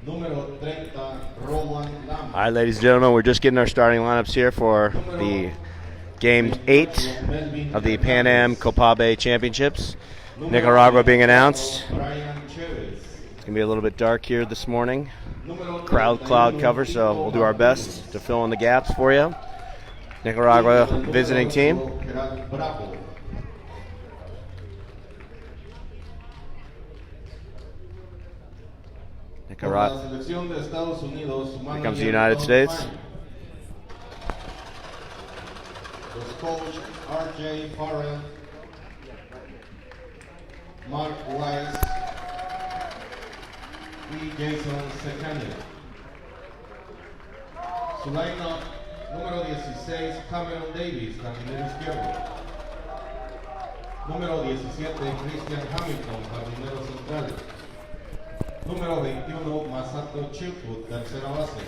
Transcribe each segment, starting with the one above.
All right, ladies and gentlemen, we're just getting our starting lineups here for the Game 8 of the Pan Am Copabe Championships. Nicaragua being announced. It's going to be a little bit dark here this morning. Cloud cover, so we'll do our best to fill in the gaps for you. Nicaragua visiting team. Nicaragua. Here comes the United States. Coach R.J. Farrell, Mark Weiss y Jason Secania. Su line-up, número 16, Cameron Davis, jardinero izquierdo. Número 17, Christian Hamilton, jardinero central. Número 21, Masato Chilwood, tercera base.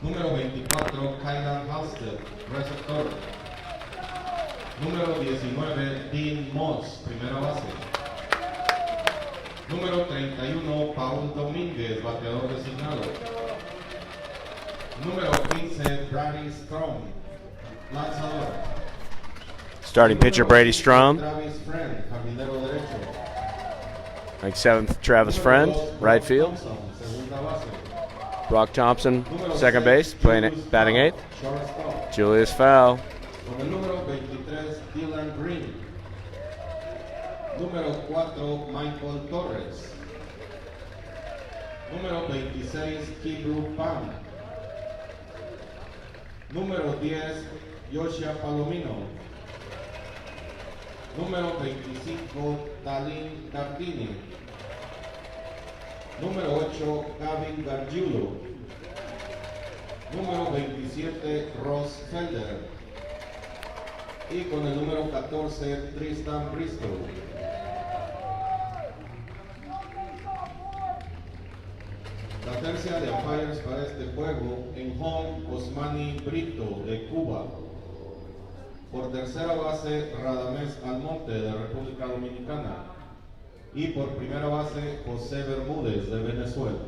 Número 24, Kylan Halstead, receptor. Número 19, Dean Moss, primera base. Número 31, Paul Domínguez, bateador designado. Número 15, Brady Strom, lanzador. Starting pitcher Brady Strom. Travis Friend, jardinero derecho. Like 7th, Travis Friend, right field. Thompson, segunda base. Brock Thompson, second base, batting 8th. Julius Fowl. Con el número 23, Dylan Green. Número 4, Michael Torres. Número 26, Kibru Pan. Número 10, Yoshia Palomino. Número 25, Talin Gardini. Número 8, Gavin Gargiulo. Número 27, Ross Felder. Y con el número 14, Tristan Bristol. La tercia de umpires para este juego: en home, Osmani Brito de Cuba. Por tercera base, Radamés Almonte de República Dominicana. Y por primera base, José Bermúdez de Venezuela.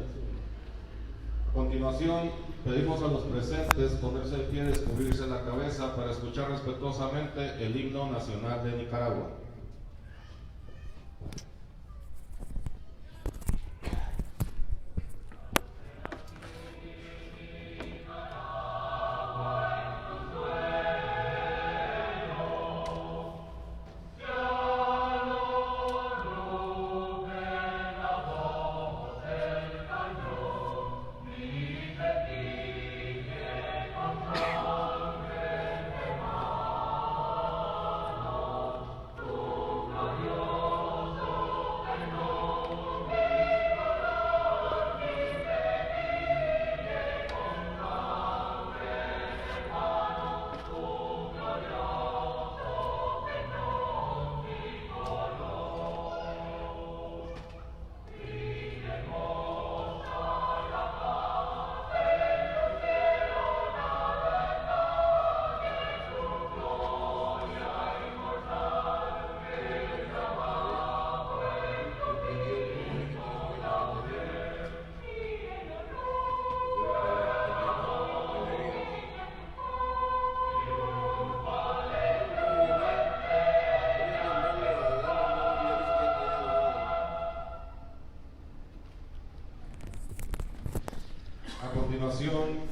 A continuación, pedimos a los presentes ponerse de pie y descubrirse la cabeza para escuchar respetuosamente el himno nacional de Nicaragua.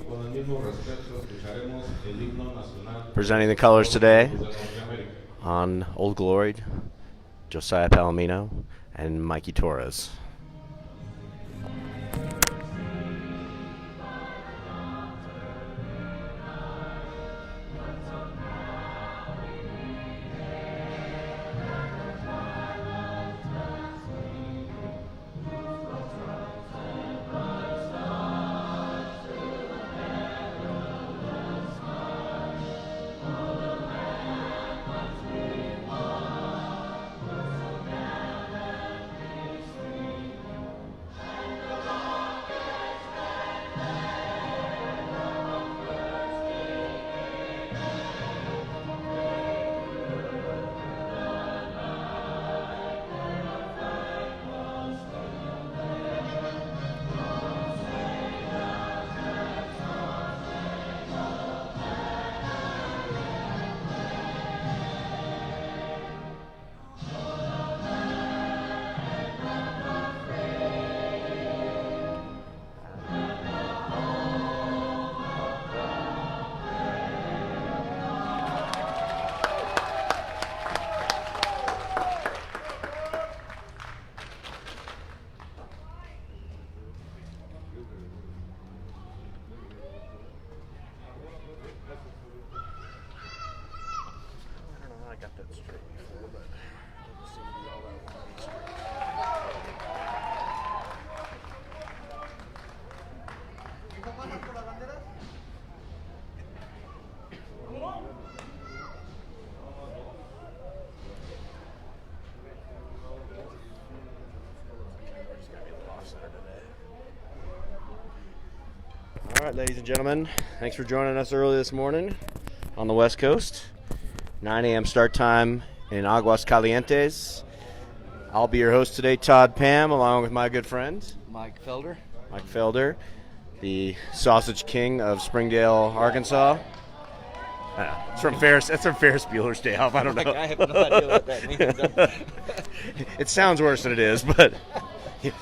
Con el mismo respeto, escucharemos el himno nacional. Presenting the colors today on Old Glory, Josiah Palomino and Mikey Torres. right, ladies and gentlemen, thanks for joining us early this morning on the West Coast. 9 a.m. start time in Aguas Calientes. I'll be your host today, Todd Pam, along with my good friend Mike Felder. Mike Felder, the Sausage King of Springdale, Arkansas. That's from Ferris Bueller's Day Off. I don't know. I have no idea what that means. It sounds worse than it is, but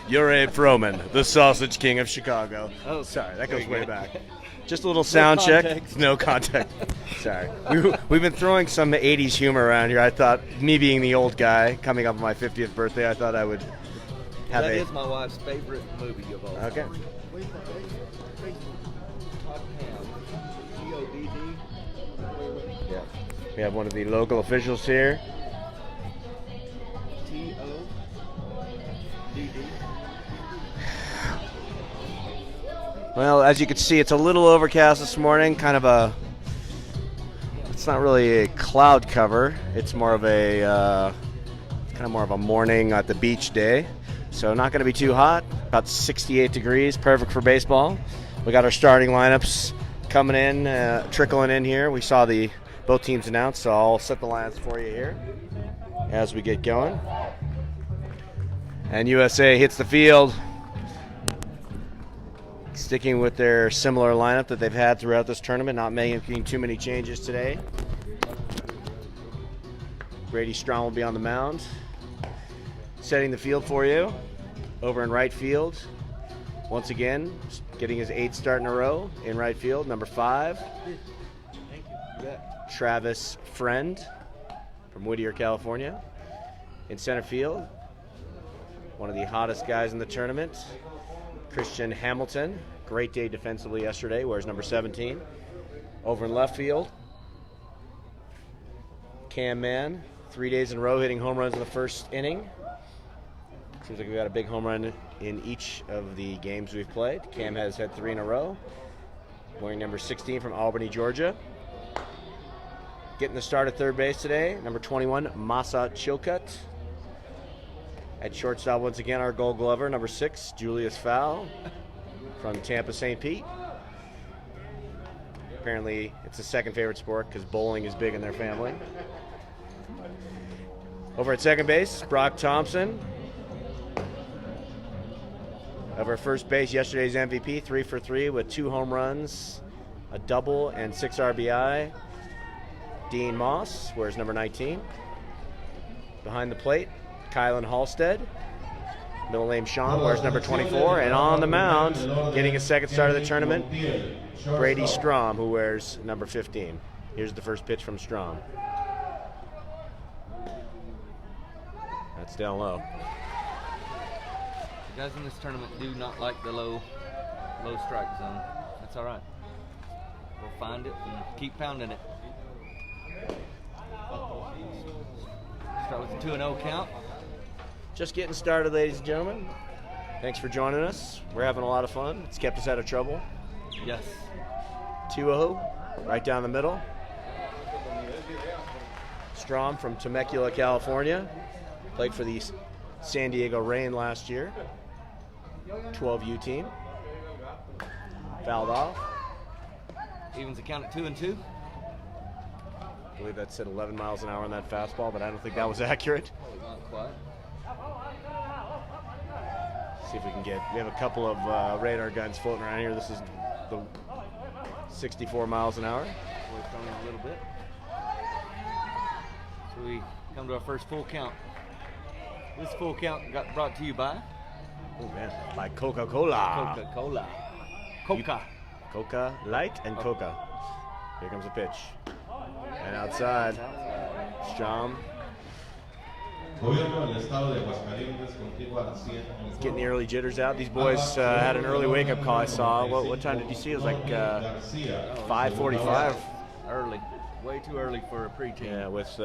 you're Abe Froman, the Sausage King of Chicago. Oh, sorry, that goes very way good. back. Just a little sound check. context. No context. Sorry. We've been throwing some 80s humor around here. I thought, me being the old guy, coming up on my 50th birthday, I thought I would have That is my wife's favorite movie of all time. Okay. G-O-D-D. Yeah. We have one of the local officials here. T-O-D-D. Well, as you can see, it's a little overcast this morning. It's not really a cloud cover. It's more of a morning at the beach day. So not going to be too hot. About 68 degrees, perfect for baseball. We got our starting lineups coming in, trickling in here. We saw both teams announced, so I'll set the lineups for you here as we get going. And USA hits the field, sticking with their similar lineup that they've had throughout this tournament, not making too many changes today. Brady Strom will be on the mound, setting the field for you. Over in right field, once again, getting his 8th start in a row in right field, number 5. Thank you. Travis Friend from Whittier, California. In center field, one of the hottest guys in the tournament, Christian Hamilton. Great day defensively yesterday, wears number 17. Over in left field, Cam Mann, 3 days in a row hitting home runs in the first inning. Seems like we got a big home run in each of the games we've played. Cam has had 3 in a row. Wearing number 16 from Albany, Georgia. Getting the start at third base today, number 21, Masa Chilcutt. At shortstop, once again, our Gold Glover, number 6, Julius Fowl from Tampa St. Pete. Apparently, it's his second favorite sport because bowling is big in their family. Over at second base, Brock Thompson. Over at first base, yesterday's MVP, 3 for 3 with 2 home runs, a double, and 6 RBI. Dean Moss wears number 19. Behind the plate, Kylan Halstead. Middle name Sean wears number 24. And on the mound, getting his second start of the tournament, Brady Strom, who wears number 15. Here's the first pitch from Strom. That's down low. The guys in this tournament do not like the low strike zone. That's all right. We'll find it and keep pounding it. Start with a 2-0 count. Just getting started, ladies and gentlemen. Thanks for joining us. We're having a lot of fun. It's kept us out of trouble. Yes. 2-0, right down the middle. Strom from Temecula, California. Played for the San Diego Reign last year. 12U team. Fouled off. Evens the count at 2-2. I believe that said 11 miles an hour on that fastball, but I don't think that was accurate. Not quite. See if we can we have a couple of radar guns floating around here. This is the 64 miles an hour. We're throwing a little bit. So we come to our first full count. This full count got brought to you by Oh man, by Coca-Cola. Coca-Cola. Coca. Coca Light and Coca. Here comes a pitch. And outside, Strom. Getting the early jitters out. These boys had an early wake-up call, I saw. What time did you see? It was like 5:45. Early. Way too early for a pre-team. Yeah, with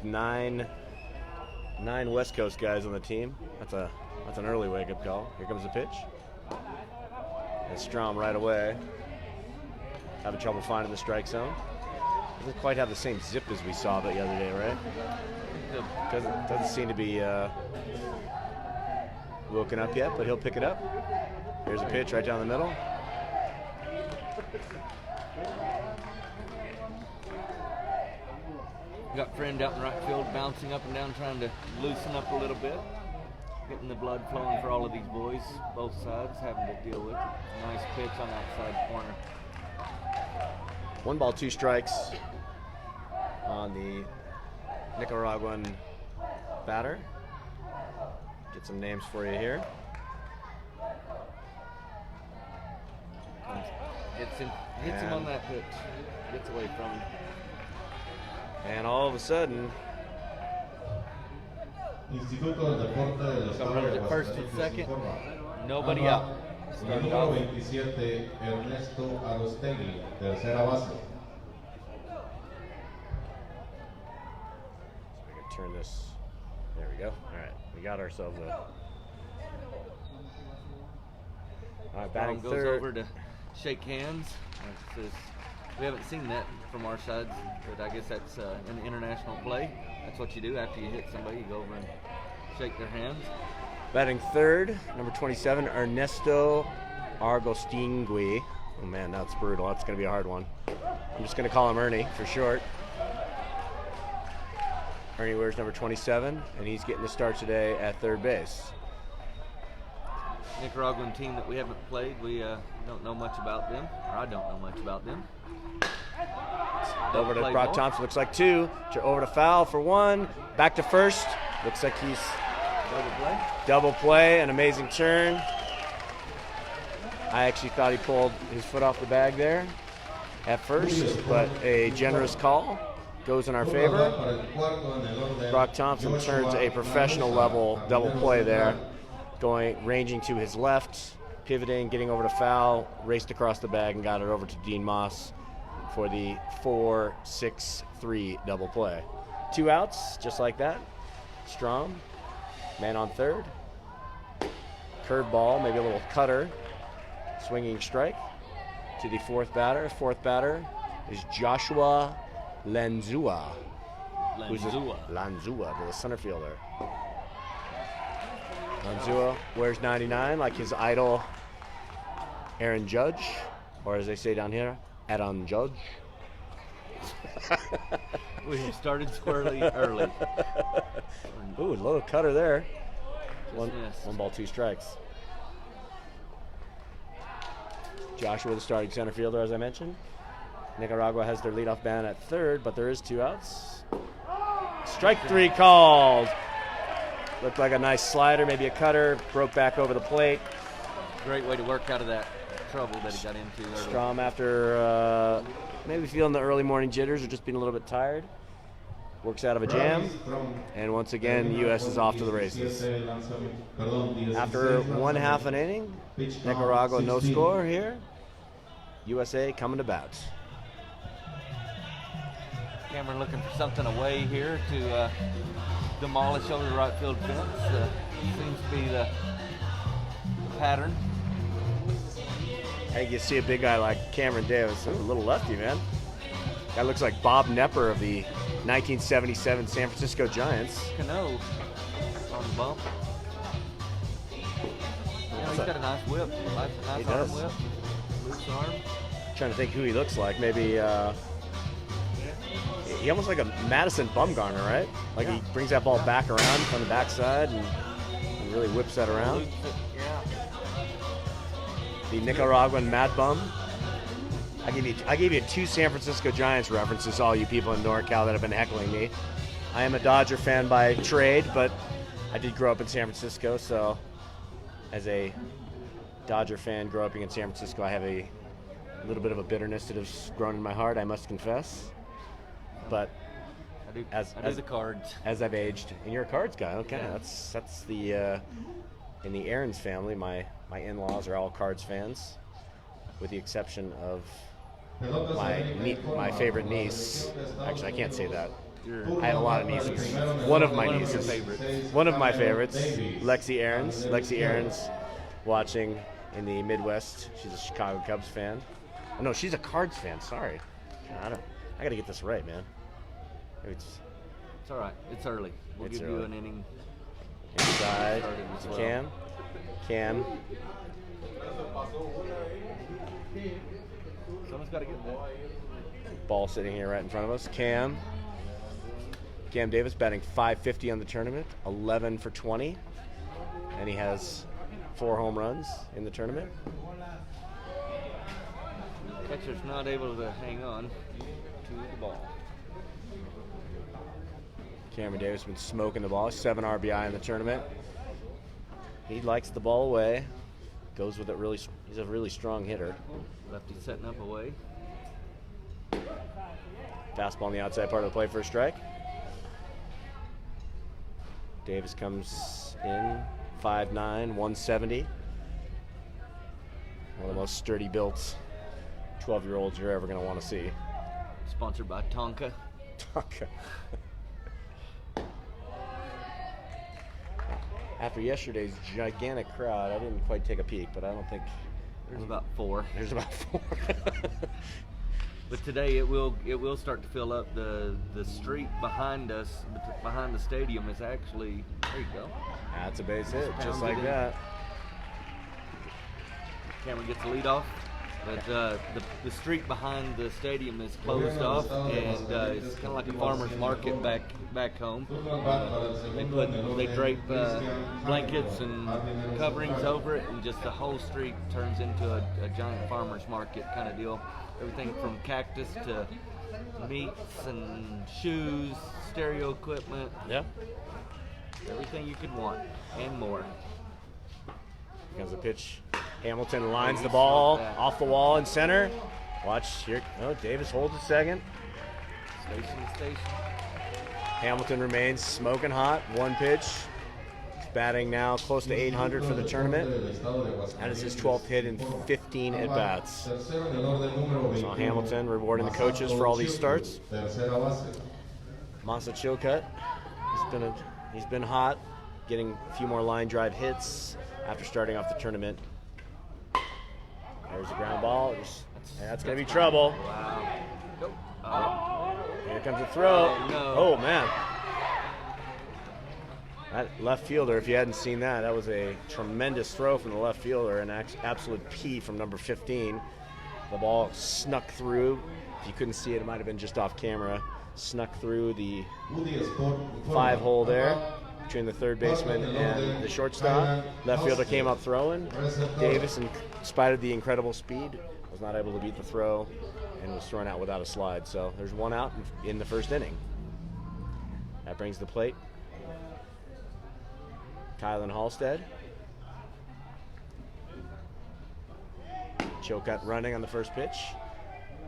nine West Coast guys on the team. That's an early wake-up call. Here comes the pitch. And Strom right away. Having trouble finding the strike zone. Doesn't quite have the same zip as we saw the other day, right? Doesn't seem to be woken up yet, but he'll pick it up. Here's a pitch right down the middle. Got friend out in right field bouncing up and down trying to loosen up a little bit. Getting the blood flowing for all of these boys, both sides, having to deal with it. Nice pitch on outside corner. 1 ball, 2 strikes on the Nicaraguan batter. Get some names for you here. Hits him on that pitch. Gets away from him. And all of a sudden, Instituto del Deporte del So Estado runs de at first and Aguascalientes second. informa. Nobody Ama out. el Started número off. 27, Ernesto Arostegui, tercera base. we can turn this. There we go. All right, we got ourselves a. All right, batting Goes third. over to shake hands. We haven't seen that from our sides, but I guess that's an international play. That's what you do after you hit somebody. You go over and shake their hands. Batting third, number 27, Ernesto Argostingui. Oh man, that's brutal. That's going to be a hard one. I'm just going to call him Ernie for short. Ernie wears number 27, and he's getting the start today at third base. Nicaraguan team that we haven't played. We don't know much about them, or I don't know much about them. Over to Play Brock ball. Thompson, looks like 2. Over to foul for 1. Back to first. Looks like he's Double play. double play, an amazing turn. I actually thought he pulled his foot off the bag there at first, but a generous call goes in our favor. Brock Thompson turns a professional level double play there, ranging to his left, pivoting, getting over to foul, raced across the bag and got it over to Dean Moss for the 4-6-3 double play. 2 outs, just like that. Strom, man on third. Curveball, maybe a little cutter. Swinging strike to the fourth batter. Fourth batter is Joshua Lanzua. Lanzua, the center fielder. Lanzua wears 99 like his idol Aaron Judge, or as they say down here, Aaron Judge. We have started squarely early. Ooh, little cutter there. One missed. ball, 2 strikes. Joshua, the starting center fielder, as I mentioned. Nicaragua has their leadoff man at third, but there is 2 outs. Strike 3 called. Looked like a nice slider, maybe a cutter. Broke back over the plate. Great way to work out of that trouble that he got into early. Strom, after maybe feeling the early morning jitters or just being a little bit tired, works out of a jam. And once again, U.S. is off to the races. After 1/2 an inning, Nicaragua no score here. USA coming to bat. Cameron looking for something away here to demolish over the right field fence. Seems to be the pattern. Hey, you see a big guy like Cameron Davis, a little lefty, man. Guy looks like Bob Nepper of the 1977 San Francisco Giants. Cano on the bump. He's got a nice whip. Nice He arm does. whip. Loose arm. Trying to think who he looks like. Maybe he almost like a Madison Bumgarner, right? Like he brings that ball back around from the backside and really whips that around. Loops it, yeah. The Nicaraguan Mad Bum. I gave you 2 San Francisco Giants references, all you people in NorCal that have been heckling me. I am a Dodger fan by trade, but I did grow up in San Francisco, so as a Dodger fan growing up in San Francisco, I have a little bit of a bitterness that has grown in my heart, I must confess. But I do as the cards. as I've aged, and you're a cards guy, okay? Yeah. That's the in the Aarons family. My in-laws are all cards fans, with the exception of my favorite niece. Actually, I can't say that. I have a lot of nieces. One of my nieces. One of my favorites, Lexi Aarons. Lexi Aarons, watching in the Midwest. She's a Chicago Cubs fan. Oh, no, she's a Cards fan. Sorry. I got to get this right, man. Maybe it's It's all right. It's early. We'll It's give you early. an inning. inside. Started as well. Cam. Gotta get that. Ball sitting here right in front of us. Cam Davis batting .550 on the tournament, 11 for 20, and he has 4 home runs in the tournament. Catcher's not able to hang on to the ball. Cameron Davis has been smoking the ball, 7 RBI in the tournament. He likes the ball away, goes with it really. He's a really strong hitter. Lefty setting up away. Fastball on the outside part of the plate for a strike. Davis comes in 5'9", 170. One of the most sturdy built 12-year-olds you're ever going to want to see. Sponsored by Tonka. Tonka. After yesterday's gigantic crowd, I didn't quite take a peek, but I don't think There's about 4. there's about 4. But today it will start to fill up. The street behind us, behind the stadium, is actually, there you go. That's a base hit, just Pounds like it in. that. Cameron gets the lead off, but the street behind the stadium is closed off, and it's kind of like a farmer's market back home. They drape blankets and coverings over it, and just the whole street turns into a giant farmer's market kind of deal. Everything from cactus to meats and shoes, stereo equipment, Yeah. everything you could want and more. Here comes the pitch. Hamilton lines the ball off the wall in center. Watch here. Oh, Davis holds it second. Station. Hamilton remains smoking hot. 1 pitch. He's batting now close to 800 for the tournament. That is his 12th hit in 15 at-bats. So Hamilton rewarding the coaches for all these starts. Masa Chilcutt, he's been hot, getting a few more line drive hits after starting off the tournament. There's the ground ball. That's going to be trouble. Wow. Nope. Here comes the throw. Oh, no. Oh, man. That left fielder, if you hadn't seen that, that was a tremendous throw from the left fielder, an absolute P from number 15. The ball snuck through. If you couldn't see it, it might have been just off camera. Snuck through the 5-hole there between the third baseman and the shortstop. Left fielder came up throwing. Davis, in spite of the incredible speed, was not able to beat the throw and was thrown out without a slide. So there's 1 out in the first inning. That brings the plate Kylan Halstead. Chilcutt running on the first pitch.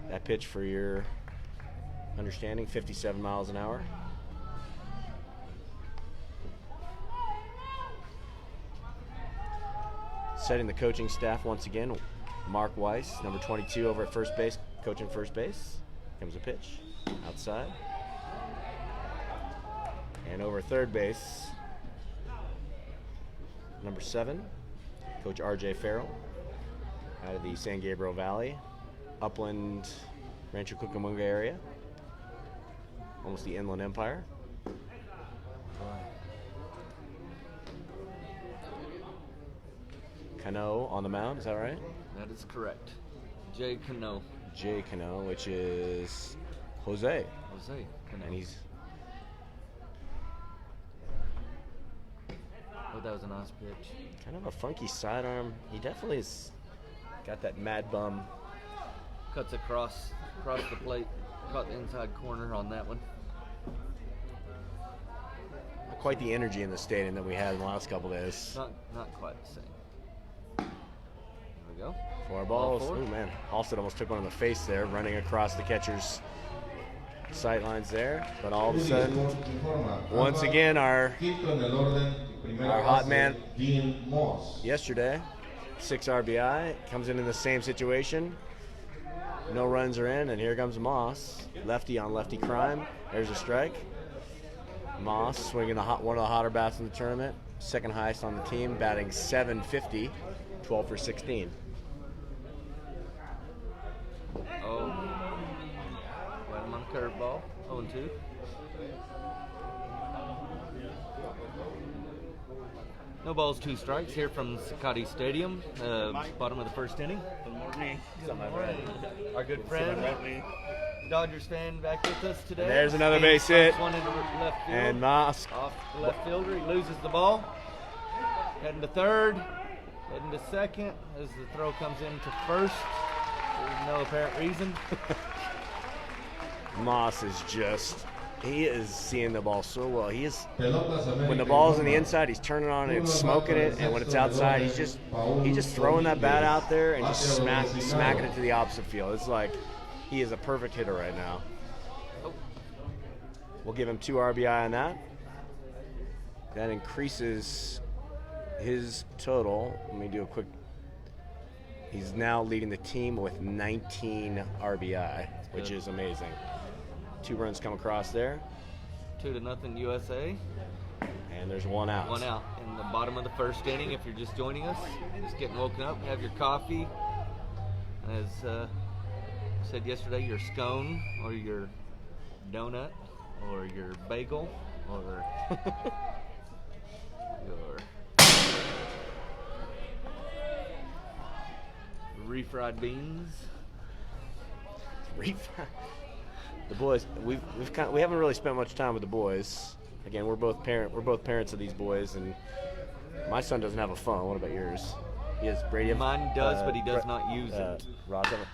That pitch, for your understanding, 57 miles an hour. Setting the coaching staff once again, Mark Weiss, number 22 over at first base, coaching first base. Comes a pitch, outside. And over third base, number 7, Coach R.J. Farrell, out of the San Gabriel Valley, Upland, Rancho Cucamonga area, almost the Inland Empire. Cano on the mound, is that right? That is correct. Jay Cano. Jay Cano, which is Jose. Jose Cano. And he's Oh, that was a nice pitch. kind of a funky sidearm. He definitely has got that mad bum. Cuts across the plate. Caught the inside corner on that one. Not quite the energy in the stadium that we had in the last couple days. Not quite the same. There we go. 4 balls. Ball 4. Oh man, Halstead almost took one in the face there, running across the catcher's sight lines there. But all of a sudden, once again, our hot man yesterday, 6 RBI, comes in the same situation. No runs are in, and here comes Moss. Lefty on lefty crime. There's a strike. Moss swinging one of the hotter bats in the tournament. Second highest on the team, batting .750, 12 for 16. Oh. Went him on a curveball. 0-2. No balls, 2 strikes here from Sakati Stadium, bottom of the first inning. Good morning. Our good friend, Dodgers fan, back with us today. And there's another And base hit. One into left field. And Moss. Off the left fielder, he loses the ball. Heading to third, heading to second as the throw comes into first. There's no apparent reason. Moss is just, he is seeing the ball so well. He is, Pelotas América when the y ball's on the Cuba. inside, he's turning on it and smoking it, and when it's outside, he's just throwing that bat out there and just smacking it to the opposite field. It's like he is a perfect hitter right now. We'll give him 2 RBI on that. That increases his total. Let me do a quick. He's now leading the team with 19 RBI, which is amazing. 2 runs come across there, 2-0 USA. and there's 1 out. 1 out in the bottom of the first inning. If you're just joining us, just getting woken up, have your coffee. As said yesterday, your scone or your donut or your bagel or your refried beans. The boys, we haven't really spent much time with the boys. Again, we're both parents of these boys, and my son doesn't have a phone. What about yours? He has Brady. Mine does, but he does not use it.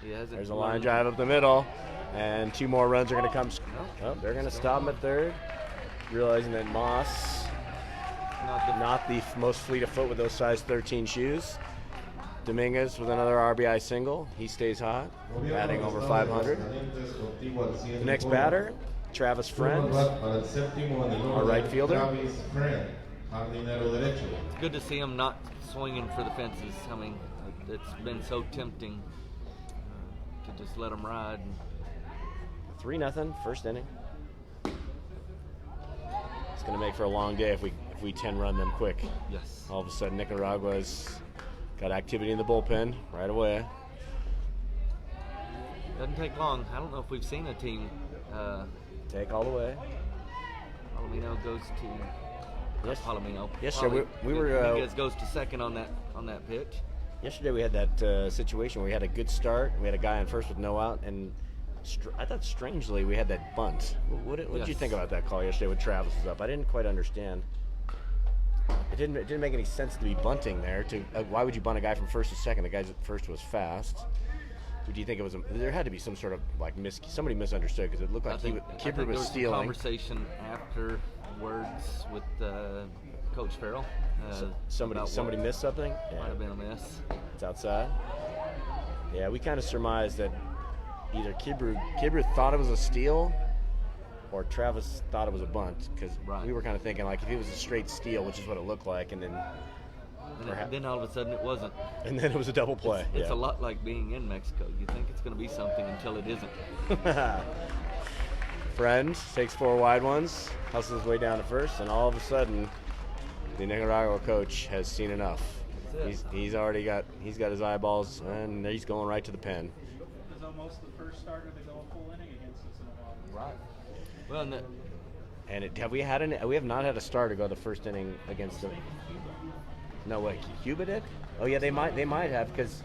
He hasn't There's a line learned. drive up the middle, and 2 more runs are going to come. Oh, they're going to stop him at third, realizing that Moss, not the most fleet of foot with those size 13 shoes. Dominguez with another RBI single. He stays hot, batting over 500. The next batter, Travis Friend, our right fielder. It's good to see him not swinging for the fences. I mean, it's been so tempting to just let him ride. 3-0, first inning. It's going to make for a long day if we 10-run them quick. Yes. All of a sudden, Nicaragua's got activity in the bullpen right away. Doesn't take long. I don't know if we've seen a team. Take all the way. Palomino goes to. Yes. Palomino. Yesterday we were. Dominguez goes to second on that pitch. Yesterday we had that situation where we had a good start. We had a guy on first with no out, and I thought strangely we had that bunt. What did you Yes. think about that call yesterday when Travis was up? I didn't quite understand. It didn't make any sense to be bunting there. Why would you bunt a guy from first to second? The guy at first was fast. Do you think it was? There had to be some sort of like somebody misunderstood because it looked like I Kipper think was there stealing. a conversation afterwards with Coach Farrell. Somebody missed something. Might have been a miss. It's outside. Yeah, we kind of surmised that either Kibru thought it was a steal, or Travis thought it was a bunt, because we were kind of thinking like if it was a straight steal, which is what it looked like, and then then all of a sudden it wasn't. And then it was a double play. It's a lot like being in Mexico. You think it's going to be something until it isn't. Friend takes 4 wide ones, hustles his way down to first, and all of a sudden, the Nicaragua coach has seen enough. He's got his eyeballs, and he's going right to the pen. It was almost the first starter to go a full inning against us in a while. Right. Well, We have not had a starter go the first inning against them. No way, Cuba did? Oh yeah, they might have, because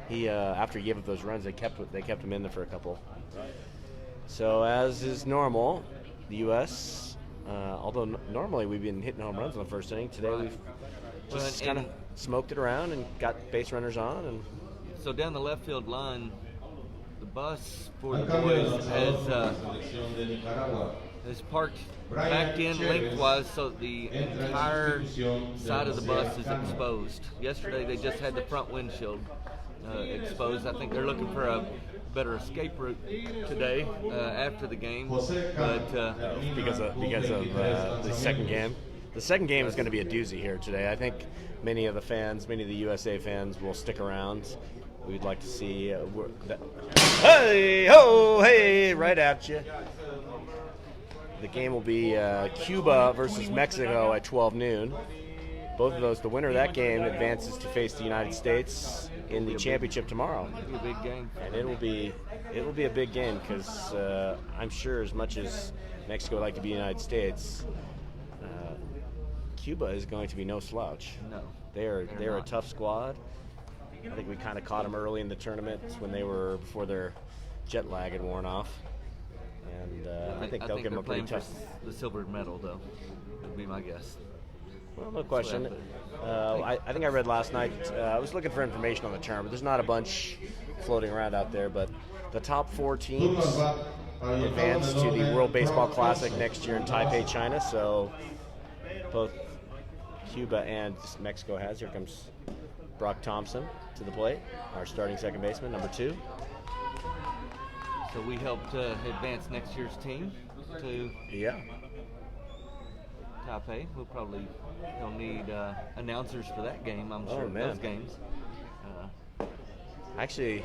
he after he gave up those runs, they kept him in there for a couple. So as is normal, the U.S. Although normally we've been hitting home runs in the first inning, today we've just kind of smoked it around and got base runners on. And so down the left field line, the bus for the boys is parked backed in lengthwise, so the entire side of the bus is exposed. Yesterday they just had the front windshield exposed. I think they're looking for a better escape route today after the game, but because of the second game. The second game is going to be a doozy here today. I think many of the USA fans will stick around. We'd like to see hey, ho, hey, right at you. The game will be Cuba versus Mexico at 12 noon. Both of those, the winner of that game advances to face the United States in the championship tomorrow. It'll be a big game. And it will be a big game because I'm sure as much as Mexico would like to be the United States, Cuba is going to be no slouch. No. They're a not. tough squad. I think we kind of caught them early in the tournament before their jet lag had worn off. And I think they'll give them a pretty they're tough. playing for the silver medal, though. Would be my guess. Well, no question. what I think I read last night. I was looking for information on the tournament. There's not a bunch floating around out there, but the top 4 teams advance to the World Baseball Classic next year in Taipei, China. So both Cuba and Mexico has. Here comes Brock Thompson to the plate, our starting second baseman, number 2. So we helped advance next year's team to Taipei. They'll need announcers for that game, I'm sure, man. those games. Actually,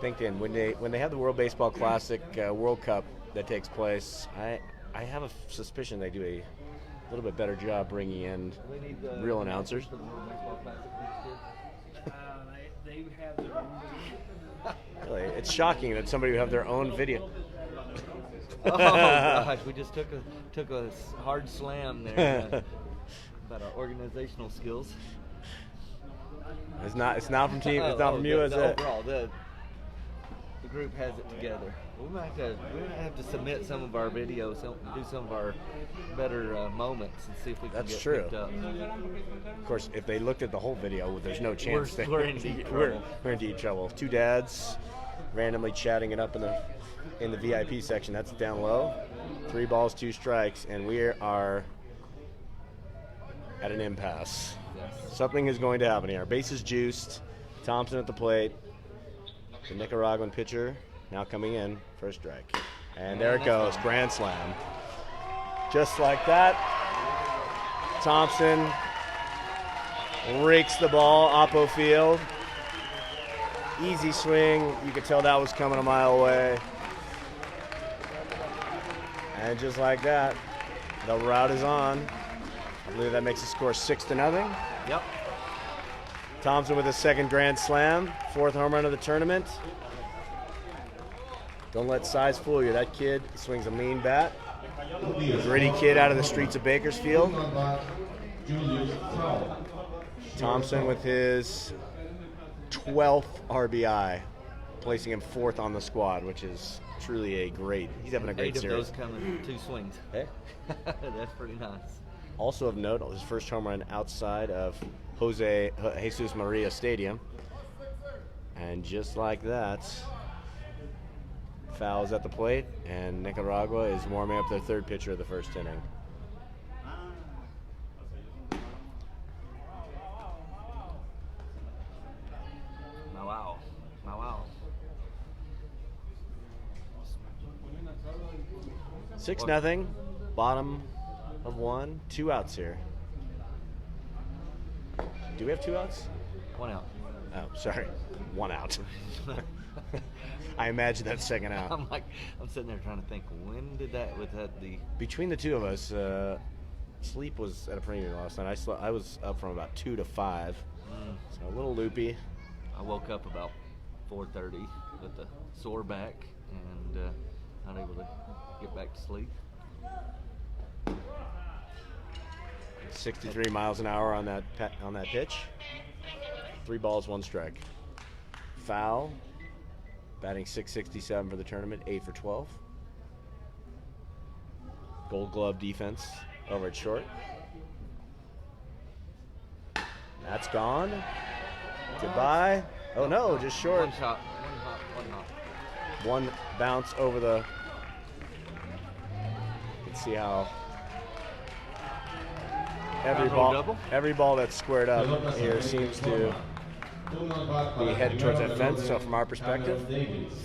thinking when they have the World Baseball Classic World Cup that takes place, I have a suspicion they do a little bit better job bringing in real announcers. They have their own. Really, it's shocking that somebody would have their own video. Oh gosh, we just took a hard slam there about our organizational skills. It's not from team. It's not from you, is it? Overall, the group has it together. We might have to submit some of our videos, do some of our better moments, and see if we can That's get true. picked up. Of course, if they looked at the whole video, there's no chance. We're in deep we're trouble. in deep trouble. 2 dads randomly chatting it up in the VIP section. That's down low. 3 balls, 2 strikes, and we are at an impasse. Yes. Something is going to happen here. Base is juiced. Thompson at the plate. The Nicaraguan pitcher now coming in. First strike. And there it goes. Grand slam. Just like that. Thompson rakes the ball. Oppo field. Easy swing. You could tell that was coming a mile away. And just like that, the route is on. I believe that makes the score 6-0. Yep. Thompson with his second grand slam, 4th home run of the tournament. Don't let size fool you. That kid swings a mean bat. A gritty kid out of the streets of Bakersfield. Thompson with his 12th RBI, placing him 4th on the squad, which is truly he's having a great 8 of series. those come in 2 swings. Hey. That's pretty nice. Also of note, his first home run outside of Jesus Maria Stadium. And just like that, foul is at the plate, and Nicaragua is warming up their 3rd pitcher of the first inning. Wow. 6-0, bottom of 1, 2 outs here. Do we have 2 outs? 1 out. Oh, sorry, 1 out. I imagine that's second out. I'm sitting there trying to think, when did that, Between the two of us, sleep was at a premium last night. I was up from about 2 to 5, so a little loopy. I woke up about 4:30 with a sore back and not able to get back to sleep. 63 miles an hour on that pitch. 3 balls, 1 strike. Foul. Batting .667 for the tournament, 8 for 12. Gold Glove defense over at short. That's gone. Goodbye. Oh no, just short. One shot. One hop. One bounce over the. You can see how every ball that's squared up here seems to be heading towards that fence. So from our perspective,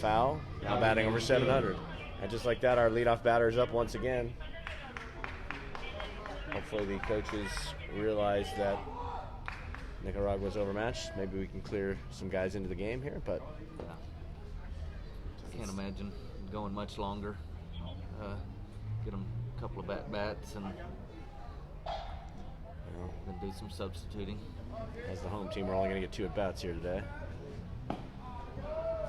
foul. Now batting over 700. And just like that, our leadoff batter is up once again. Hopefully the coaches realize that Nicaragua's overmatched. Maybe we can clear some guys into the game here, but can't imagine going much longer. Get them a couple of at-bats and then do some substituting. As the home team, we're only going to get 2 at-bats here today.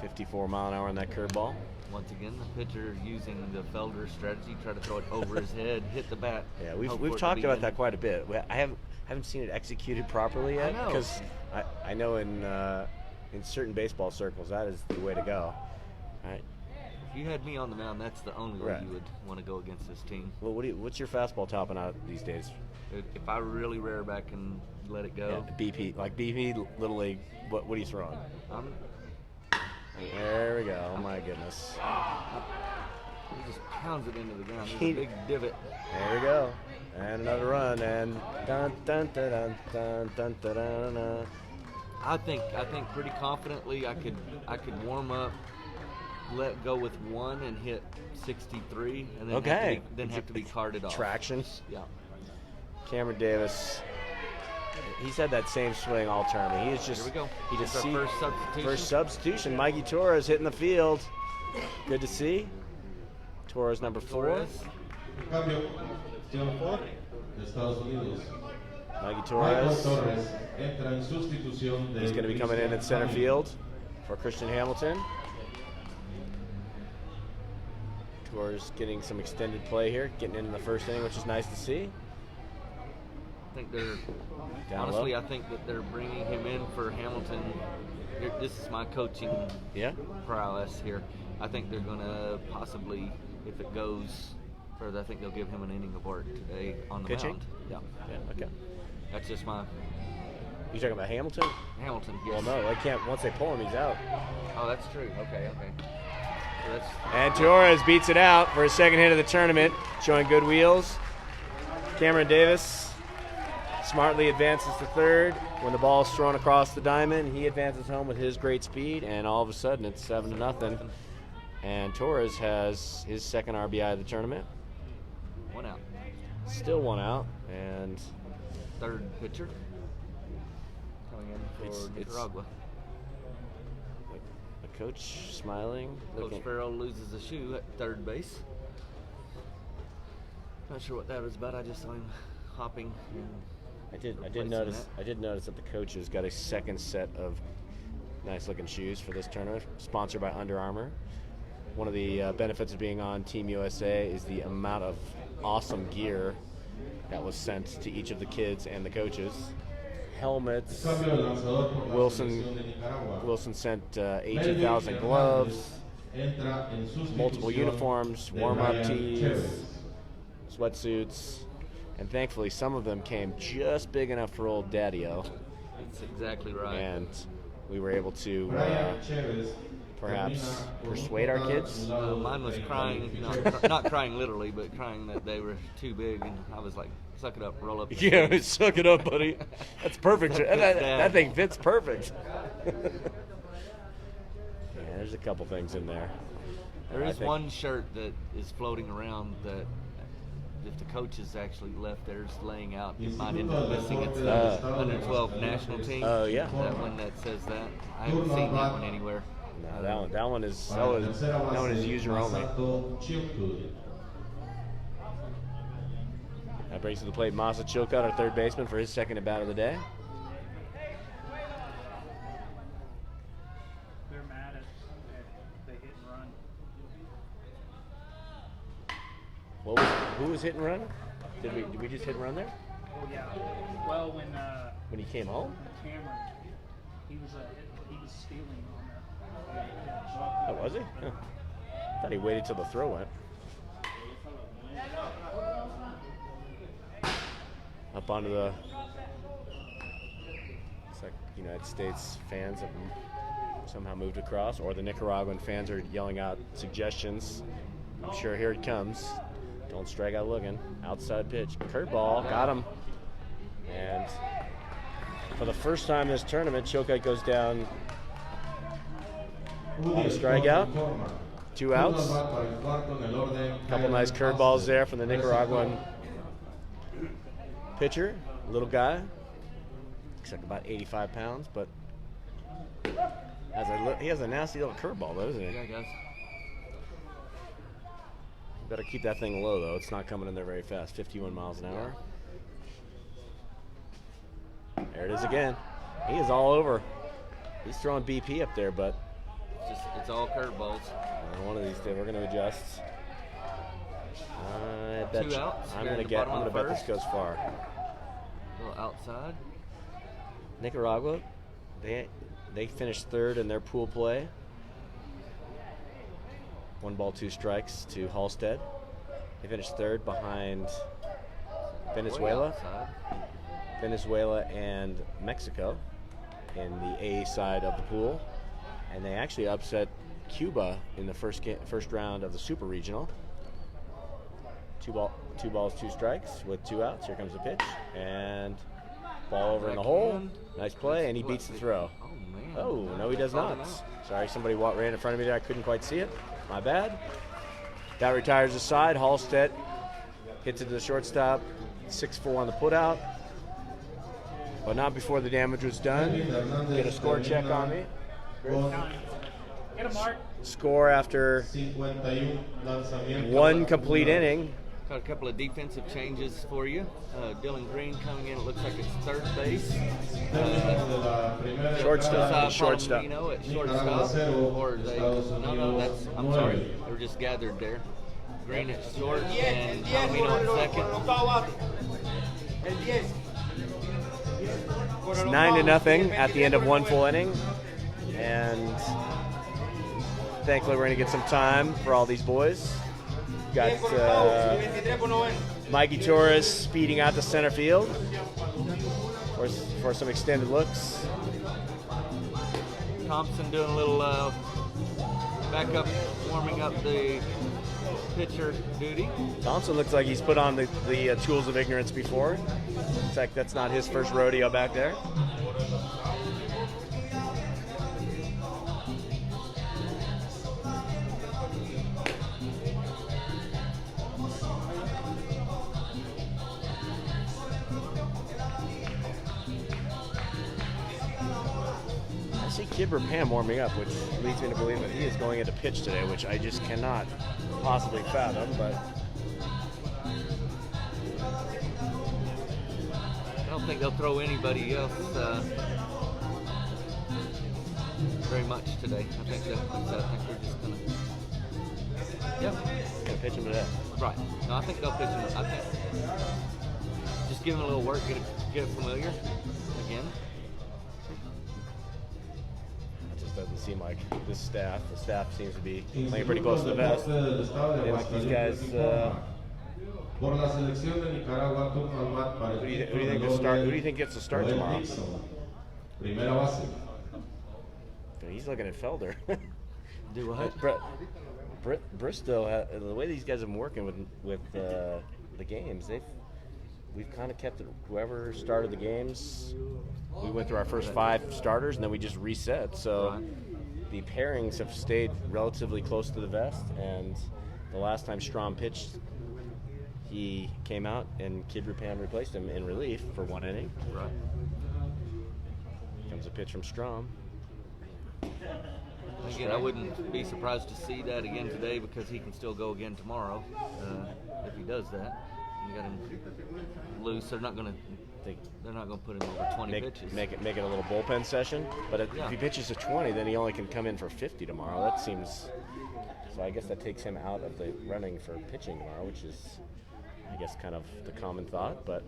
54-mile-an-hour on that curveball. Once again, the pitcher using the Felder strategy, try to throw it over his head, hit the bat. Yeah, hope for we've it to talked be about in. that quite a bit. I haven't seen it executed properly yet, I know. because I know in certain baseball circles that is the way to go. All right. If you had me on the mound, that's the only way Right. you would want to go against this team. Well, what's your fastball topping out these days? If I really rear back and let it go, BP, like BP, Little League. What are you throwing? I'm There we go. Oh my goodness. he just pounds it into the ground. There's a big divot. There we go. And another run. And dun dun dun dun dun dun dun dun. Dun. I think pretty confidently I could warm up, let go with one and hit 63, and then Okay. have to be carted off. Traction. Yeah. Cameron Davis. He's had that same swing all tournament. He is just. Here we go. He just It's our first substitution. First substitution. Mikey Torres hitting the field. Good to see. Torres number 4. Torres. Cambio, posición 4 de Estados Unidos. Mikey Michael Torres. Torres entra en sustitución de He's going to be coming in at center Cristian field for Christian Hamilton. Torres getting some extended play here, getting into the first inning, which is nice to see. I think they're Down honestly. low. I think that they're bringing him in for Hamilton. This is my coaching Yeah. prowess here. I think they're going to possibly, if it goes further, I think they'll give him an inning of work today on the Pitching? mound. Yeah, Yeah. Okay. that's just my You talking about Hamilton? Hamilton. Well, Yes. no, they can't. Once they pull him, he's out. Oh, that's true. Okay. So that's And Torres beats it out for his second hit of the tournament, showing good wheels. Cameron Davis smartly advances to third. When the ball is thrown across the diamond, he advances home with his great speed, and all of a sudden it's 7-0. And Torres has his second RBI of the tournament. one out. Still one out, and Third pitcher coming in for It's- Nicaragua. the coach smiling. Coach looking- Farrell loses a shoe at third base. Not sure what that was about. I just saw him hopping. And I did replacing notice. that. I did notice that the coach has got a second set of nice-looking shoes for this tournament, sponsored by Under Armour. One of the benefits of being on Team USA is the amount of awesome gear that was sent to each of the kids and the coaches. Helmets. Cambio del lanzador por la Wilson- selección de Nicaragua. Wilson sent Melvin 18,000 Hernández gloves, entra en sustitución multiple uniforms, de warm-up Brian tees, Chévez. sweatsuits, and thankfully some of them came just big enough for old Daddy-O, That's exactly right. and we were able to Brian Chévez perhaps termina con un persuade our total kids. acumulado Mine was de crying, 46. not crying literally, but crying that they were too big, and I was like, "Suck it up, roll up." Yeah, suck it up, buddy. That's perfect. That fits That down. thing fits perfect. Yeah, there's a couple things in there. There I is think- one shirt that is floating around that, if the coaches actually left theirs laying out, it might end up missing. It's the under-12 national team. Oh, yeah. That one that says that. I haven't seen that one anywhere. No, that one is Para la tercera that one is base, user only. Masato Chilcuy. That brings to the plate Masa Chilcutt, our third baseman, for his second at bat of the day. They're mad at the hit and run. Who was hit and run? Did we just hit and run there? Oh yeah. Well, when When he came home? Cameron, he was stealing on that. Oh, was he? Huh. Thought he waited till the throw went. Up onto the. It's like United States fans have somehow moved across, or the Nicaraguan fans are yelling out suggestions. I'm sure here it comes. Don't strike out looking. Outside pitch. Curveball. Got him. And for the first time this tournament, Chilcutt goes down on a strikeout. 2 outs. Couple nice curveballs there from the Nicaraguan pitcher. Little guy. Looks like about 85 pounds, but he has a nasty little curveball, though, doesn't Yeah, he? guys. Better keep that thing low, though. It's not coming in there very fast. 51 miles an hour. There it is again. He is all over. He's throwing BP up there, but it's all curveballs. One of these days we're going to adjust. I bet 2 outs. I'm You're going in to the bottom of the bet this first. goes far. A little outside. Nicaragua, they finished third in their pool play. 1 ball, 2 strikes to Halstead. They finished third behind Venezuela, Venezuela and Mexico in the A side of the pool, and they actually upset Cuba in the first round of the Super Regional. 2 balls, 2 strikes with 2 outs. Here comes the pitch and ball over in the hole. Nice play, and he beats the throw. Oh man! Oh no, he does not. Sorry, somebody ran in front of me there. I couldn't quite see it. My bad. That retires the side. Halstead hits it to the shortstop. 6-4 on the putout. But not before the damage was done. Get a score check on me. Get a mark. Score after 1 complete inning. Got a couple of defensive changes for you. Dylan Green coming in. It looks like it's third base. Shortstop. Shortstop. Palomino at shortstop. Or they? No, that's. I'm sorry. They were just gathered there. Green at short and Palomino at second. It's 9-0 at the end of 1 full inning, and thankfully we're going to get some time for all these boys. Got Mikey Torres speeding out to center field for some extended looks. Thompson doing a little backup, warming up the pitcher duty. Thompson looks like he's put on the tools of ignorance before. Looks like that's not his first rodeo back there. I see Kid Pam warming up, which leads me to believe that he is going into pitch today, which I just cannot possibly fathom, but I don't think they'll throw anybody else very much today. I think they're just gonna. Yep. gonna pitch him to that. Right. No, I think they'll pitch him. I think just give him a little work, get familiar again. It just doesn't seem like this staff. The staff seems to be playing pretty close to the vest. They like these guys. Por la selección de Nicaragua, turno al bat para el Who do you think gets the start tomorrow? Primera base. He's looking at Felder. Do what? Bristol, the way these guys have been working with the games, we've kind of kept it. Whoever started the games, we went through our first 5 starters, and then we just reset. So the pairings have stayed relatively close to the vest. And the last time Strom pitched, he came out and Kid Rupan replaced him in relief for 1 inning. Right. Comes a pitch from Strom. Again, I wouldn't be surprised to see that again today because he can still go again tomorrow if he does that. You got him loose. They're not going to put him over 20 pitches. Make it a little bullpen session. But if he pitches to 20, then he only can come in for 50 tomorrow. That seems. So I guess that takes him out of the running for pitching tomorrow, which is, I guess, kind of the common thought. But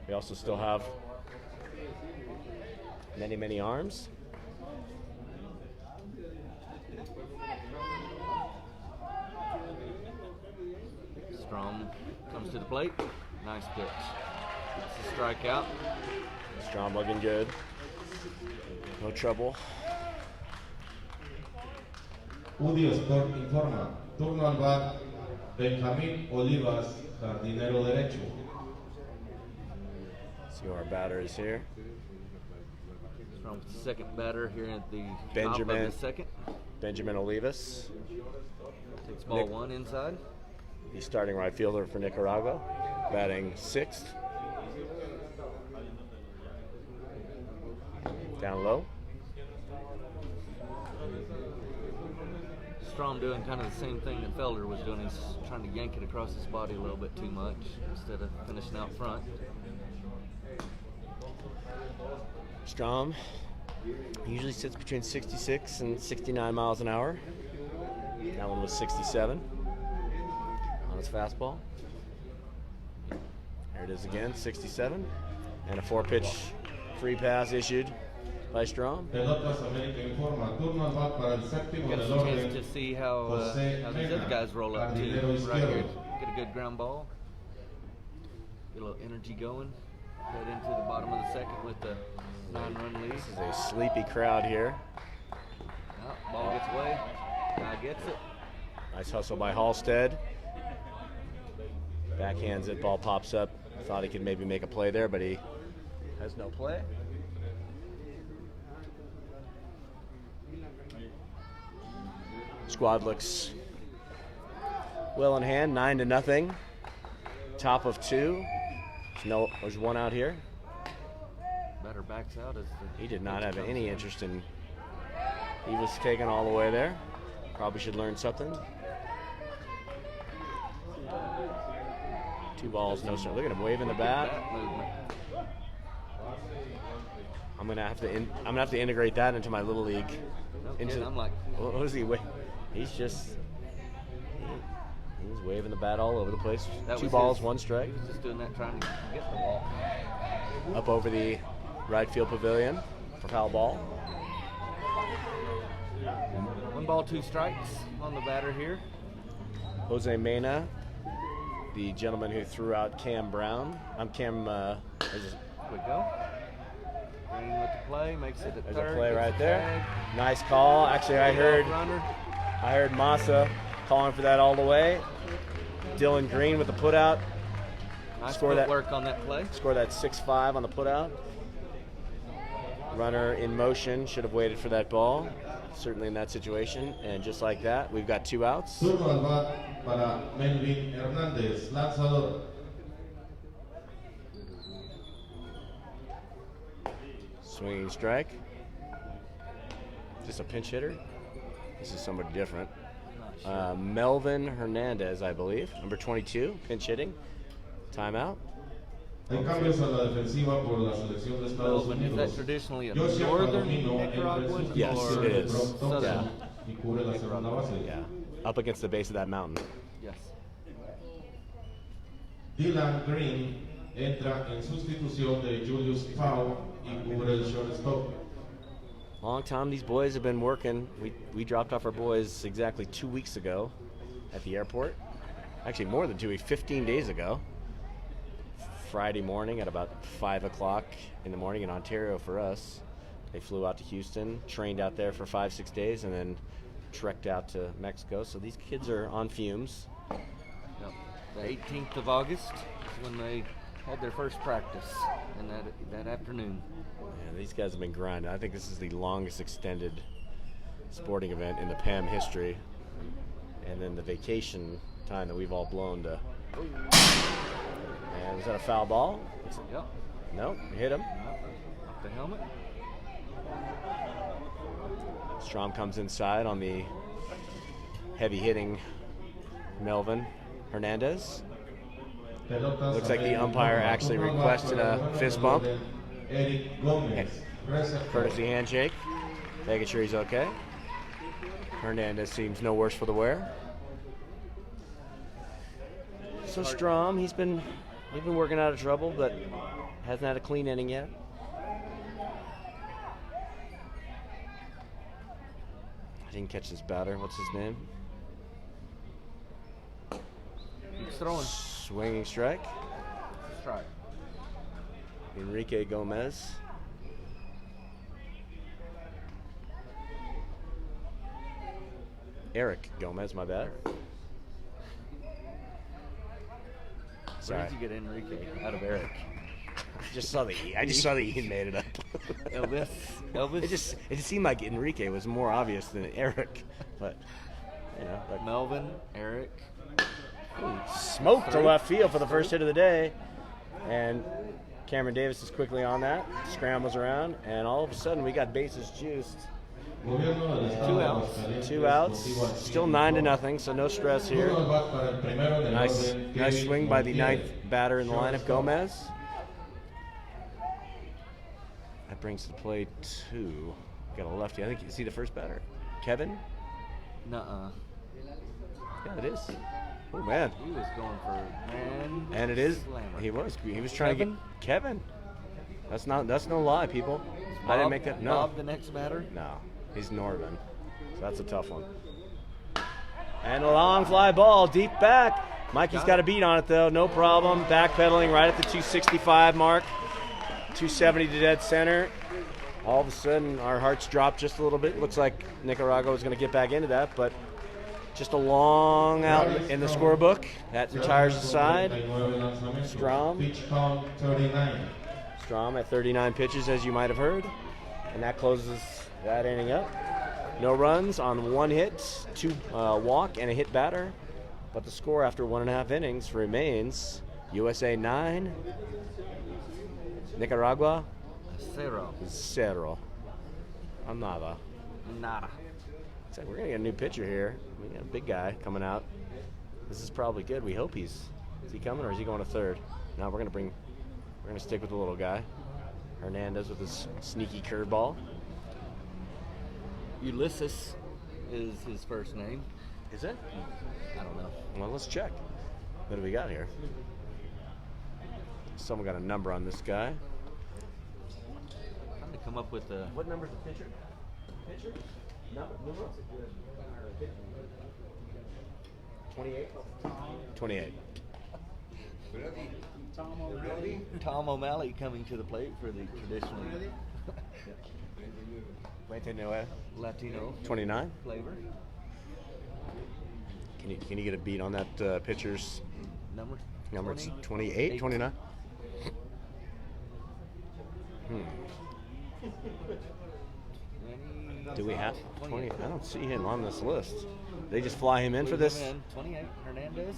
we also still have many arms. Strom comes to the plate. Nice pitch. It's a strikeout. Strom looking good. No trouble. UDI Sport informa. Turno al bat Benjamín Olivas, jardinero derecho. See who our batter is here. Strom's the second batter here at the top of Benjamin. the second. Benjamin Olivas. Takes ball 1 inside. He's starting right fielder for Nicaragua, batting 6th. Down low. Strom doing kind of the same thing that Felder was doing. He's trying to yank it across his body a little bit too much instead of finishing out front. Strom He usually sits between 66 and 69 miles an hour. That one was 67 on his fastball. There it is again, 67. And a 4-pitch free pass issued by Strom. Pelotas América informa. Turno al bat para el séptimo Get a del chance orden. to see how José these Mena, other guys roll up too. jardinero Right here, izquierdo. get a good ground ball. Get a little energy going. Head into the bottom of the second with the 9-run lead. This is a sleepy crowd here. Oh, ball gets away. Guy gets it. Nice hustle by Halstead. Backhands it, ball pops up. Thought he could maybe make a play there, but he has no play. Squad looks well in hand, 9-0. Top of 2. There's one out here. Better backs out as the He did not have any interest in. He was taken all the way there. Probably should learn something. 2 balls, no strike. Look at him waving the bat. bat movement. I'm gonna have to integrate that into my little league. No kidding, I'm like, What is he? He's waving the bat all over the place. that 2 was balls, his- 1 strike. He was just doing that trying to get the ball. Up over the right field pavilion for foul ball. 1 ball, 2 strikes on the batter here. Jose Mena, the gentleman who threw out Cam Brown. Here we go. Green with the play, makes it at There's third. a play gets right the there. tag. Nice call. Actually, I heard Runner. Massa calling for that all the way. Dylan Green with the putout. Nice Score that- footwork on that play. Score that 6-5 on the putout. Runner in motion. Should have waited for that ball. Certainly in that situation. And just like that, we've got 2 outs. Turno al bat para Melvin Hernández, lanzador. Swinging strike. Just a pinch hitter. This is somebody different. Melvin Hernandez, I believe. Number 22, pinch hitting. Timeout. Hay cambios a la defensiva por la selección de Estados Melvin, is that Unidos. traditionally a Josiah northern Palomino entra en Nicaraguan Yes, or it is. Brock Thompson southern? y cubre la segunda base. Yeah. Up against the base of that mountain. Yes. Dylan Green entra en sustitución de Julius Pau y cubre el shortstop. Long time these boys have been working. We dropped off our boys exactly 2 weeks ago at the airport. Actually, more than 2 weeks, 15 days ago. Friday morning at about 5 o'clock in the morning in Ontario for us. They flew out to Houston, trained out there for 5-6 days, and then trekked out to Mexico. So these kids are on fumes. Yep. The 18th of August is when they had their first practice, and that afternoon. Yeah, these guys have been grinding. I think this is the longest extended sporting event in the PAM history. And then the vacation time that we've all blown to. And was that a foul ball? Yep. No, hit him. Off the helmet. Strom comes inside on the heavy hitting Melvin Hernandez. Pelotas Looks like the América umpire informa. actually Turno al bat requested para a el número fist del bump. orden, Eric Gómez, receptor. Courtesy handshake, making sure he's okay. Hernandez seems no worse for the wear. So Strom, he's been working out of trouble, but hasn't had a clean inning yet. I didn't catch this batter. What's his name? Keeps throwing. Swinging strike. Strike. Enrique Gomez. Eric Gomez, my bad. Where Sorry. did you get Enrique out of Eric? I just saw the E made it up. Elvis. It just seemed like Enrique was more obvious than Eric, but you know, like Melvin, Eric. smoked to left field for the first hit of the day, and Cameron Davis is quickly on that, scrambles around, and all of a sudden we got bases juiced. Gobierno del Estado 2 de outs. Aguascalientes, 2 outs, Deportivo still Artístico. 9-0, so no stress here. Turno al bat para el primero en el Nice orden, nice Kevin swing by the Montiel, 9th batter in the lineup, shortstop. Gomez. That brings to the plate two. Got a lefty. I think you see the first batter. Kevin? Nuh-uh. Yeah, it is. Oh, man. He was going for man. And it is. Slammer. He was trying Kevin? to get Kevin. That's no lie, people. I didn't make that. No. Bob the next batter? No. He's Norman. So that's a tough one. And a long fly ball deep back. Mikey's got a beat on it, though. No problem. Backpedaling right at the 265 mark. 270 to dead center. All of a sudden, our hearts dropped just a little bit. Looks like Nicaragua was going to get back into that, but just a long out in the scorebook. That retires the side. Strom. Pitch count 39. Strom at 39 pitches, as you might have heard. And that closes that inning up. No runs on one hit, two walk, and a hit batter. But the score after 1.5 innings remains USA 9, Nicaragua 0. Nada. Nada. Looks like we're going to get a new pitcher here. We got a big guy coming out. This is probably good. We hope is he coming or is he going to third? No, we're going to stick with the little guy. Hernandez with his sneaky curveball. Ulysses is his first name. Is it? I don't know. Well, let's check. What do we got here? Someone got a number on this guy. Trying to come up with a. What number's the pitcher? Pitcher? Number? 28? 28. Tom O'Malley coming to the plate for the traditional 29. Latino 29? flavor. Can you get a beat on that pitcher's Number? number? It's 28, 29? Do we have 20? I don't see him on this list. They just fly him in for this? 28. Hernandez?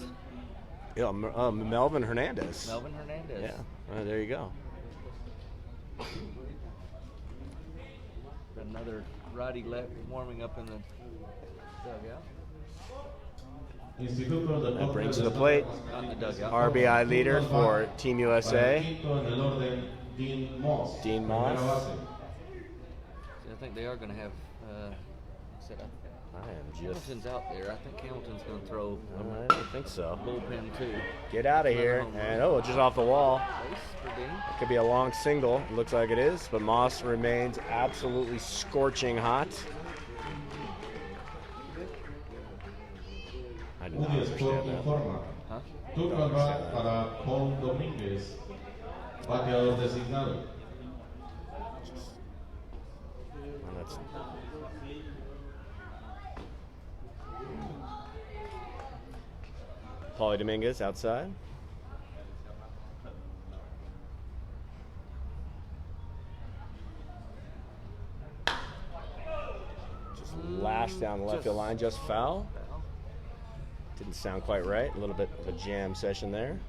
Yeah, Melvin Hernandez. Melvin Hernandez. Yeah, there you go. Another righty left warming up in the dugout. That brings to the plate Not in the dugout. RBI leader for Team USA, Dean Moss. Dean Moss. I think they are going to have. I am just. Hamilton's out there. I think Hamilton's going to throw I don't think so. bullpen too. Get out of here. And just off the wall. Base for Dean. It could be a long single. It looks like it is, but Moss remains absolutely scorching hot. I do not understand that. Huh? Turno al bat para Paul Domínguez, bateador designado. Well, that's Paulie Dominguez outside. Just lashed down the left field line, just foul. Didn't sound quite right. A little bit of a jam session there.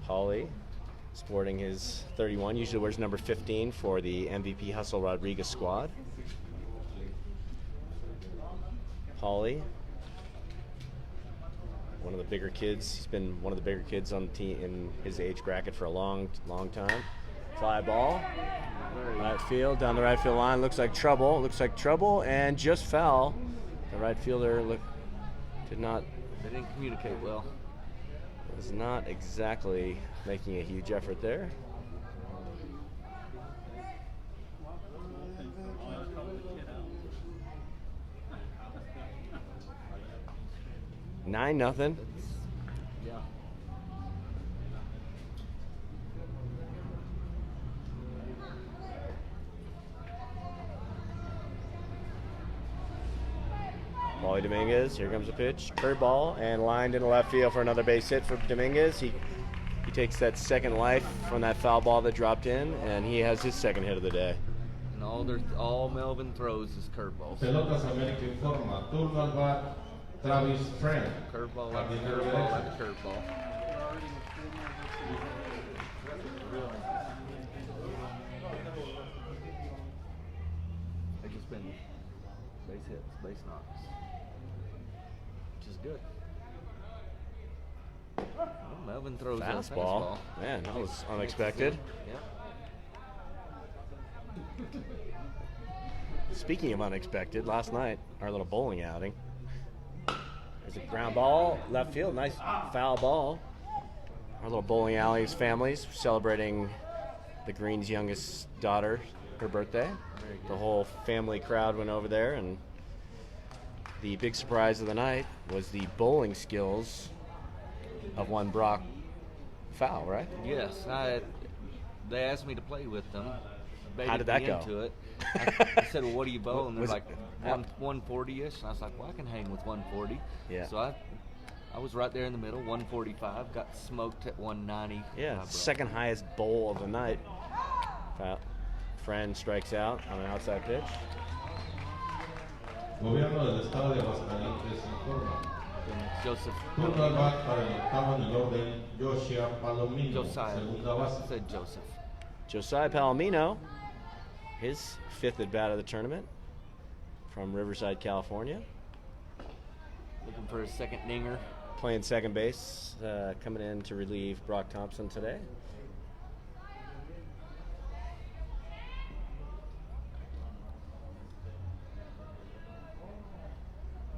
Paulie sporting his 31. Usually wears number 15 for the MVP Hustle Rodriguez squad. Paulie, one of the bigger kids. He's been one of the bigger kids on the team in his age bracket for a long time. Fly ball. Right field, down the right field line. Looks like trouble, and just foul. The right fielder did not. They didn't communicate well. Was not exactly making a huge effort there. Nine nothing. Yeah. Paulie Dominguez, here comes the pitch. Curveball, and lined into left field for another base hit for Dominguez. He takes that second life from that foul ball that dropped in, and he has his second hit of the day. And all Melvin throws is curveballs. Pelotas América informa. Turno al bat Travis Friend. Curveball after curveball after curveball. They've just been base hits, base knocks, which is good. Well, Melvin throws a Fastball. Man, that was unexpected. Yep. Speaking of unexpected, last night, our little bowling outing. There's a ground ball, left field, nice foul ball. Our little bowling alley's families celebrating the Green's youngest daughter, her birthday. The whole family crowd went over there, and the big surprise of the night was the bowling skills of one Brock Fowl, right? Yes, they asked me to play with them. How did that go? Into it. I said, well, what do you bowl? And they're Was it- like 140-ish. And I was like, well, I can hang with 140. Yeah. So I was right there in the middle, 145. Got smoked at 190. Yeah, second highest bowl of the night. Friend strikes out on an outside pitch. Gobierno del Estado de Aguascalientes informa. Joseph. Turno al bat para el octavo en el orden, Josiah Palomino, Josiah. segunda base. I said Joseph. Josiah Palomino, his 5th at bat of the tournament from Riverside, California. Looking for his second dinger. Playing second base, coming in to relieve Brock Thompson today.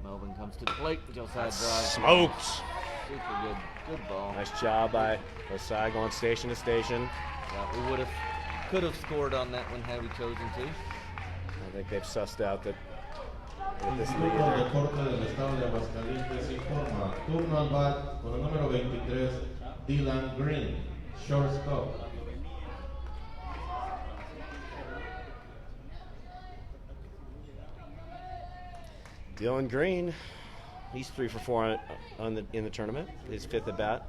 Melvin comes to the plate. Josiah drives. Smoked. Super good ball. Nice job by Josiah going station to station. Yeah, we could have scored on that one had we chosen to. I think they've sussed out that this Instituto de Corte del Estado de Aguascalientes informa. Turno al bat con el número 23, Dylan Green, shortstop. Dylan Green, he's 3 for 4 in the tournament. His 5th at bat.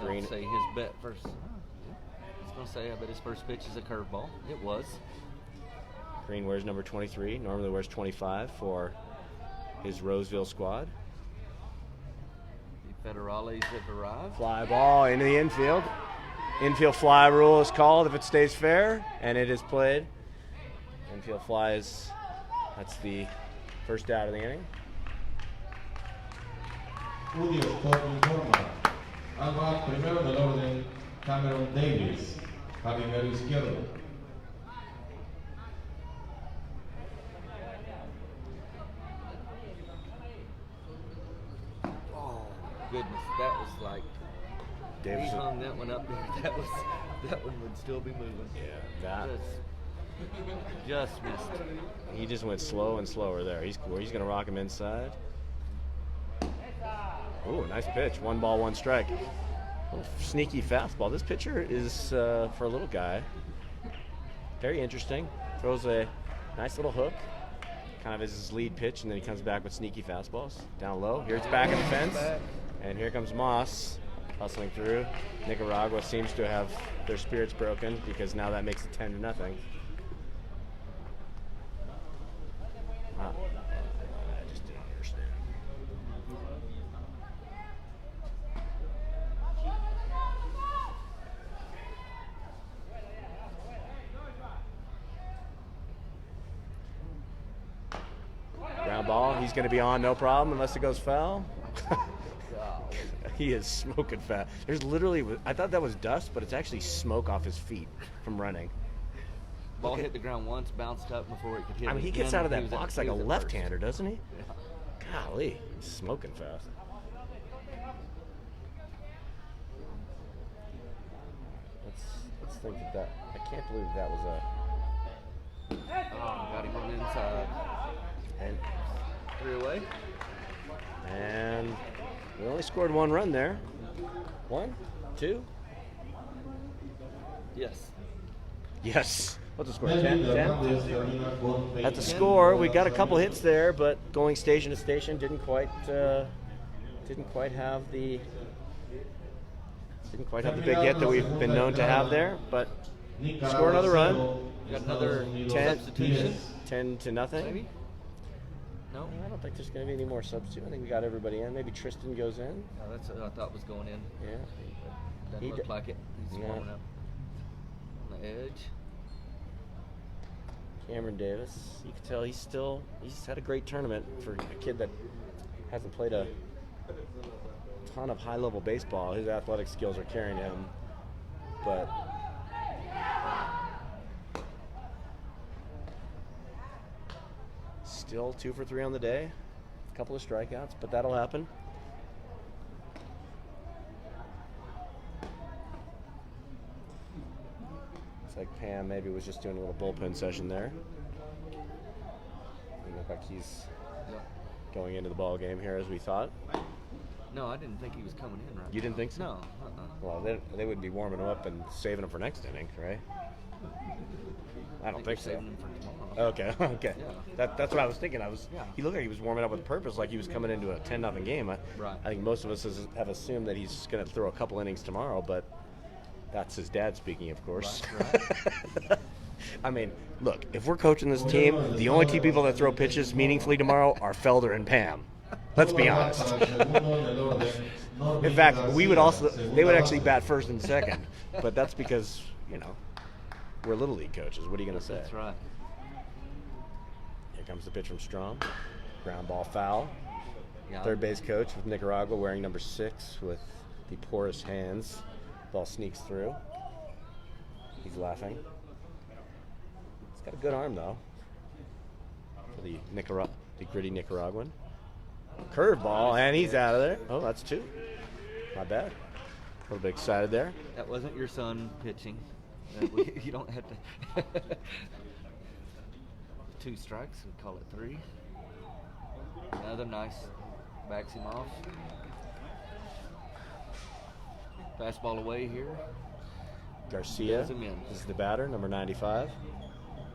Green. I'll say his bet first. I was going to say, I bet his first pitch is a curveball. It was. Green wears number 23. Normally wears 25 for his Roseville squad. The Federales have arrived. Fly ball into the infield. Infield fly rule is called if it stays fair, and it is played. Infield fly is, that's the first out of the inning. Julio Scott informa. Al bat primero en el orden, Cameron Davis, jardinero izquierdo. Oh, goodness. That was like, Davis. he hung that one up there. That one would still be moving. Yeah, that. Just missed. He just went slow and slower there. He's going to rock him inside. Ooh, nice pitch. 1 ball, 1 strike. Sneaky fastball. This pitcher is, for a little guy, very interesting. Throws a nice little hook, kind of as his lead pitch, and then he comes back with sneaky fastballs. Down low. Here it's back in the fence. And here comes Moss hustling through. Nicaragua seems to have their spirits broken because now that makes it 10-0. I just didn't understand. Ground ball. He's going to be on, no problem, unless it goes foul. He is smoking fast. There's literally, I thought that was dust, but it's actually smoke off his feet from running. Ball hit the ground once, bounced up before it could hit. I mean, it he gets again. out of He that was at- box he like a was at left-hander, doesn't he? Yeah. Golly, he's smoking fast. Let's think that I can't believe that was Oh, got him on the inside. and 3 away. and we only scored 1 run there. 1, 2. Yes. Yes. What's the score? Melvin 10. Hernandez termina con At the 20. score, we got a couple hits there, but going station to station didn't quite have the big hit that we've been known to have there. But score another run. Got another 10 substitution. 10-0. Maybe? No? I don't think there's going to be any more substitute. I think we got everybody in. Maybe Tristan goes in. No, that's what I thought was going in. Yeah. Doesn't He look d- like it. He's Yeah. warming up on the edge. Cameron Davis. You can tell he's had a great tournament for a kid that hasn't played a ton of high-level baseball. His athletic skills are carrying him, but Still 2 for 3 on the day. A couple of strikeouts, but that'll happen. Looks like Pam maybe was just doing a little bullpen session there. Doesn't look like he's going into the ball game here as we thought. No, I didn't think he was coming in right You didn't now. think so? No. Well, they would be warming him up and saving him for next inning, right? I don't think so. Saving him for tomorrow. Okay. Yeah. That's what I was thinking. Yeah. He looked like he was warming up with purpose, like he was coming into a 10-0 game. Right. I think most of us have assumed that he's going to throw a couple innings tomorrow, but that's his dad speaking, of course. Right. I mean, look, if we're coaching this team, the only two people that throw pitches meaningfully tomorrow are Felder and Pam. Let's be honest. In fact, they would actually bat first and second, but that's because, we're Little League coaches. What are you going to say? That's right. Here comes the pitch from Strom. Ground ball foul. Yeah. Third base coach with Nicaragua wearing number 6 with the poorest hands. Ball sneaks through. He's laughing. He's got a good arm, though, for the gritty Nicaraguan. Curveball, and he's out of there. Oh, that's 2. My bad. A little bit excited there. That wasn't your son pitching. You don't have to. 2 strikes, we call it 3. Another nice, backs him off. Fastball away here. Garcia Does him in. is the batter, number 95.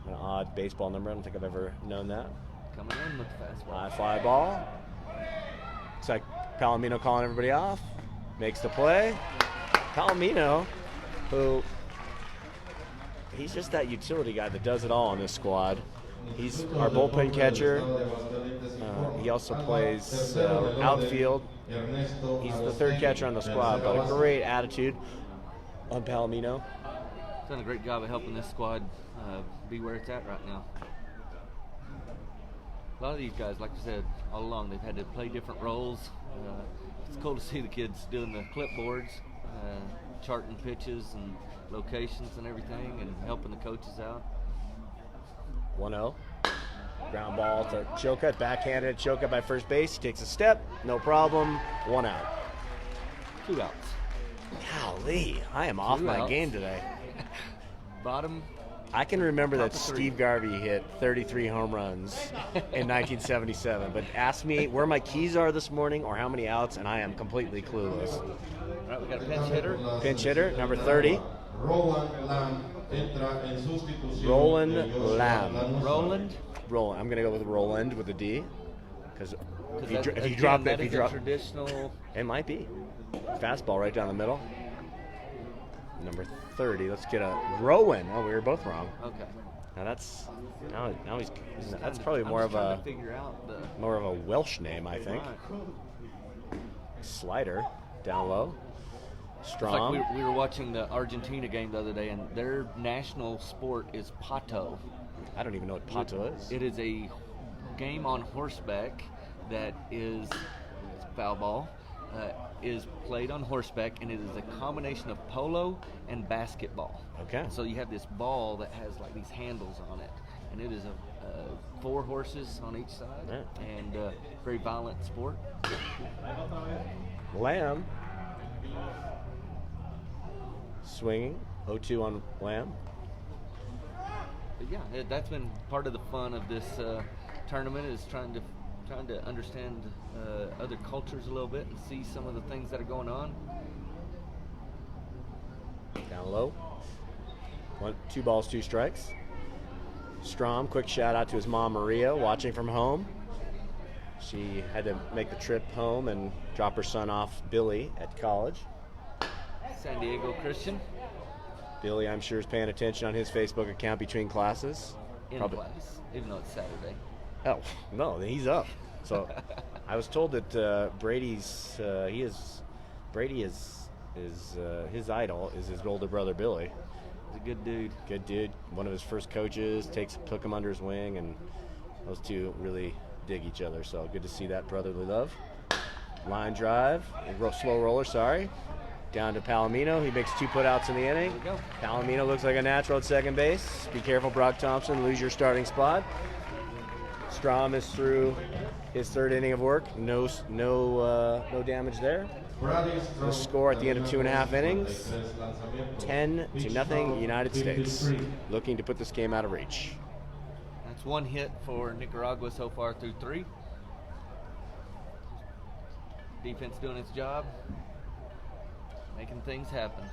An odd baseball number. I don't think I've ever known that. Coming in with the fastball. High fly ball. Looks like Palomino calling everybody off. Makes the play. Palomino, who he's just that utility guy that does it all on this squad. He's our bullpen catcher. He also plays outfield. He's the 3rd catcher on the squad, but a great attitude on Palomino. Done a great job of helping this squad be where it's at right now. A lot of these guys, like I said, all along, they've had to play different roles. It's cool to see the kids doing the clipboards, charting pitches and locations and everything, and helping the coaches out. 1-0. Ground ball to Choka, backhanded Choka by first base. He takes a step, no problem. 1 out. 2 outs. Golly, I am off 2 my outs. game today. Bottom. I can remember that Top of 3. Steve Garvey hit 33 home runs in 1977, but ask me where my keys are this morning or how many outs, and I am completely clueless. All right, we got a pinch hitter. Pinch hitter, number 30. Roland Lam entra en sustitución. Roland de Josh Lam. Lanusa. Roland. Roland. I'm going to go with Roland with a D, because if you Again, drop that it, is a traditional. it might be. Fastball right down the middle. Number 30. Let's get a Rowan. Oh, we were both wrong. Okay. Now that's probably more of trying a to figure out the Welsh name, I think. Right. Slider down low. It's Strom. like we were watching the Argentina game the other day, and their national sport is pato. I don't even know what pato is. It is a game on horseback that is foul ball, is played on horseback, and it is a combination of polo and basketball. Okay. So you have this ball that has like these handles on it, and it is 4 horses on each side, Yeah. and very violent sport. Lamb. Swinging. 0-2 on Lamb. But yeah, that's been part of the fun of this tournament, is trying to understand other cultures a little bit and see some of the things that are going on. Down low. 2 balls, 2 strikes. Strom, quick shout out to his mom Maria, watching from home. She had to make the trip home and drop her son off, Billy, at college. San Diego Christian Billy, I'm sure, is paying attention on his Facebook account between classes. in class, even though it's Saturday. Oh, no, he's up. So I was told that Brady is his idol is his older brother Billy. He's a good dude. Good dude. One of his first coaches took him under his wing, and those two really dig each other. So good to see that brotherly love. Line drive, slow roller. Down to Palomino. He makes 2 putouts in the inning. There we go. Palomino looks like a natural at second base. Be careful, Brock Thompson. Lose your starting spot. Strom is through his third inning of work. No damage there. The score at the end of 2.5 innings, 10-0 United States. Looking to put this game out of reach. That's one hit for Nicaragua so far through 3. Defense doing its job, making things happen.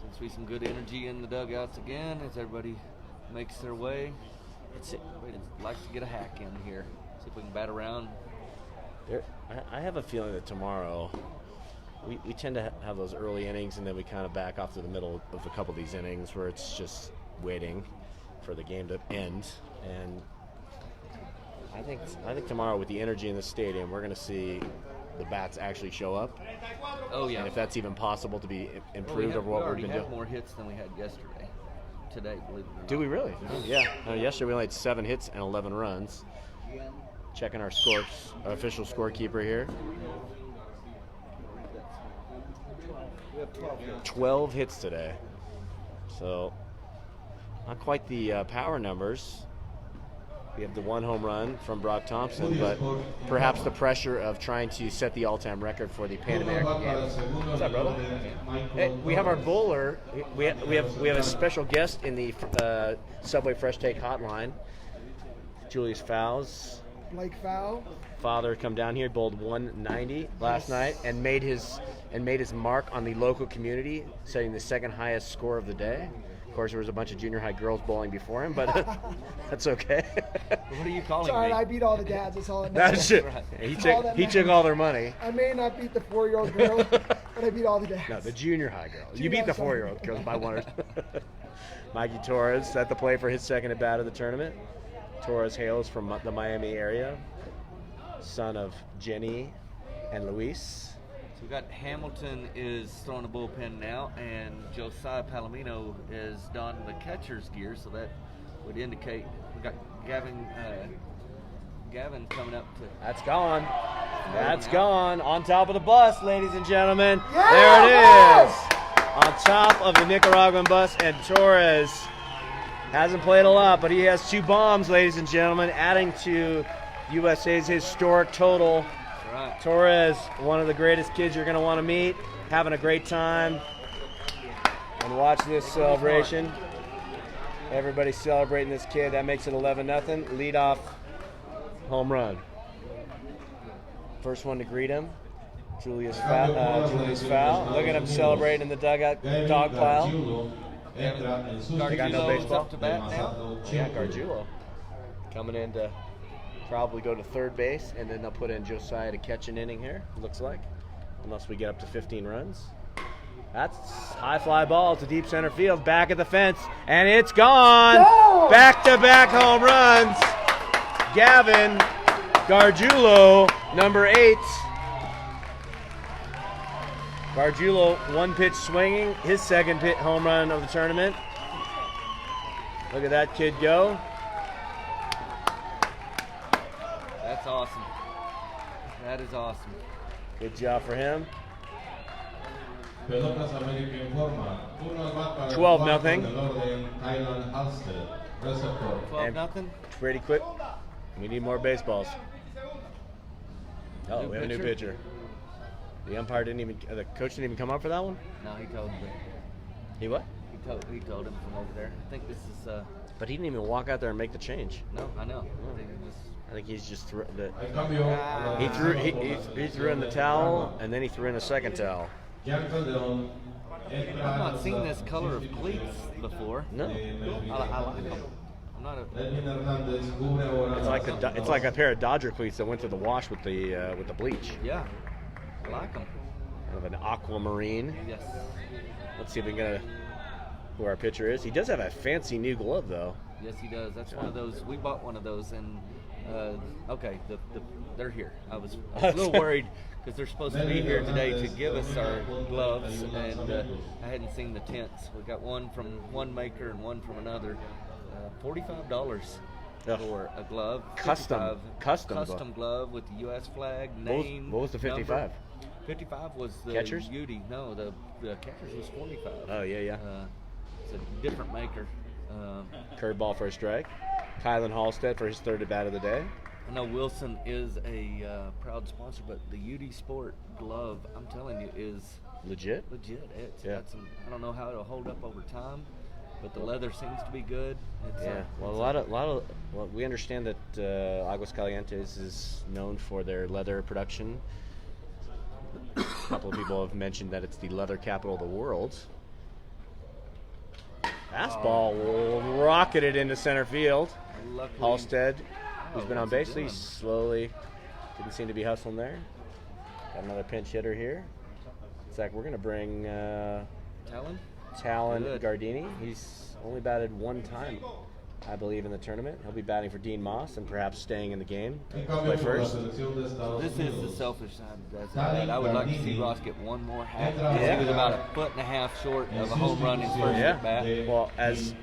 Seems to be some good energy in the dugouts again as everybody makes their way. Everybody likes to get a hack in here. See if we can bat around. I have a feeling that tomorrow we tend to have those early innings, and then we kind of back off to the middle of a couple of these innings where it's just waiting for the game to end. And I think tomorrow, with the energy in the stadium, we're going to see the bats actually show up. Oh yeah. And if that's even possible to be improved over what we've been doing. We had more hits than we had yesterday. Today, believe it or not. Do we really? Yeah. Yesterday we only had 7 hits and 11 runs. Checking our official scorekeeper here. 12 hits today. So not quite the power numbers. We have the 1 home run from Brock Thompson, but perhaps the pressure of trying to set the all-time record for the Pan American Games. What's up, brother? Hey, we have our bowler. We have a special guest in the Subway Fresh Take hotline. Julius Fowles. Blake Fowl. Father come down here, bowled 190 last night, and made his mark on the local community, setting the second highest score of the day. Of course, there was a bunch of junior high girls bowling before him, but that's okay. What are you calling Sorry, me? I beat all the dads. That's all that matters. That's it. He took all their money. I may not beat the 4-year-old girl, but I beat all the dads. No, the junior high girl. You beat Junior the high, 4-year-old girls by 1 or Mikey Torres at the play for his second at bat of the tournament. Torres hails from the Miami area, son of Jenny and Luis. So we got Hamilton is throwing a bullpen now, and Josiah Palomino is donning the catcher's gear, so that would indicate we got Gavin coming up to. That's gone. That's gone. On top of the bus, ladies and gentlemen. Yeah, there it yes! is. On top of the Nicaraguan bus, and Torres hasn't played a lot, but he has 2 bombs, ladies and gentlemen, adding to USA's historic total. Right. Torres, one of the greatest kids you're going to want to meet, having a great time. And watch this celebration. Everybody's celebrating this kid. That makes it 11-0. Leadoff home run. First one to greet him, Julius Fowl. Look at him celebrating in the dugout dog pile. They got no baseball. Up to bat now. Yeah, Gargiulo coming in to probably go to third base, and then they'll put in Josiah to catch an inning here, looks like, unless we get up to 15 runs. That's high fly ball to deep center field, back at the fence, and it's gone! No! Back-to-back home runs. Gavin Gargiulo, number 8. Gargiulo, 1 pitch swinging, his second home run of the tournament. Look at that kid go. That's awesome. That is awesome. Good job for him. 12-0. 12-0. Pretty quick. We need more baseballs. Oh, we have a new pitcher. The umpire didn't even. The coach didn't even come up for that one. No, he told me. He what? He told him from over there. I think this is. But he didn't even walk out there and make the change. No, I know. I think he's just he threw in the towel, and then he threw in a second towel. I've not seen this color of cleats before. No. I like them. I'm not a. It's like a pair of Dodger cleats that went to the wash with the bleach. Yeah, I like them. Kind of an aquamarine. Yes. Let's see if we can get who our pitcher is. He does have a fancy new glove, though. Yes, he does. That's one of those. We bought one of those, and okay, they're here. I was a little worried because they're supposed to be here today to give us our gloves, and I hadn't seen the tints. We got one from one maker and one from another. $45 for a glove. Custom glove with the U.S. flag, name. What was the 55? 55 was the Catchers? Udi. No, the catchers was 45. Oh, yeah. It's a different maker. Curveball for a strike. Kylan Halstead for his third at bat of the day. I know Wilson is a proud sponsor, but the UD Sport glove, I'm telling you, is Legit? legit. It's Yeah. got some, I don't know how it'll hold up over time, but the leather seems to be good. It's Yeah. Well, we understand that Aguas Calientes is known for their leather production. A couple of people have mentioned that it's the leather capital of the world. Fastball rocketed into center field. luckily, Halstead, who's been on what's he base, he's doing? slowly didn't seem to be hustling there. Got another pinch hitter here. Zach, we're going to bring Talon? Talon Good. Gardini. He's only batted one time, I believe, in the tournament. He'll be batting for Dean Moss and perhaps staying in the game. En Play cambio, por la first. selección de Estados This is the Unidos, selfish side. I would like to see Ross get one more hat. Yeah. He was about a foot and a half short of a home run in his first Yeah. at bat. Well, as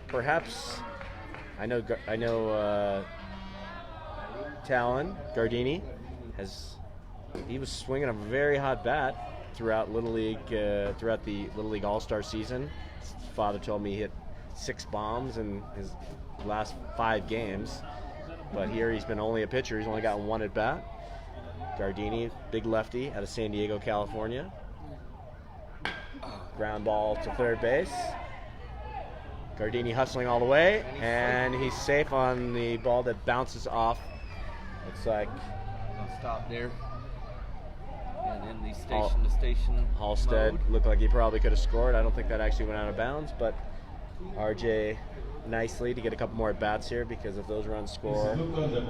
perhaps I know Talon Gardini he was swinging a very hot bat throughout Little League throughout the Little League All-Star season. His father told me he hit 6 bombs in his last 5 games, but here he's been only a pitcher. He's only got 1 at bat. Gardini, big lefty out of San Diego, California. Ground ball to third base. Gardini hustling all the way, and he's safe on the ball that bounces off. Looks like I'll stop there. And in the Hal- station-to-station Halstead mode. looked like he probably could have scored. I don't think that actually went out of bounds, but RJ nicely to get a couple more at bats here, because if those runs score,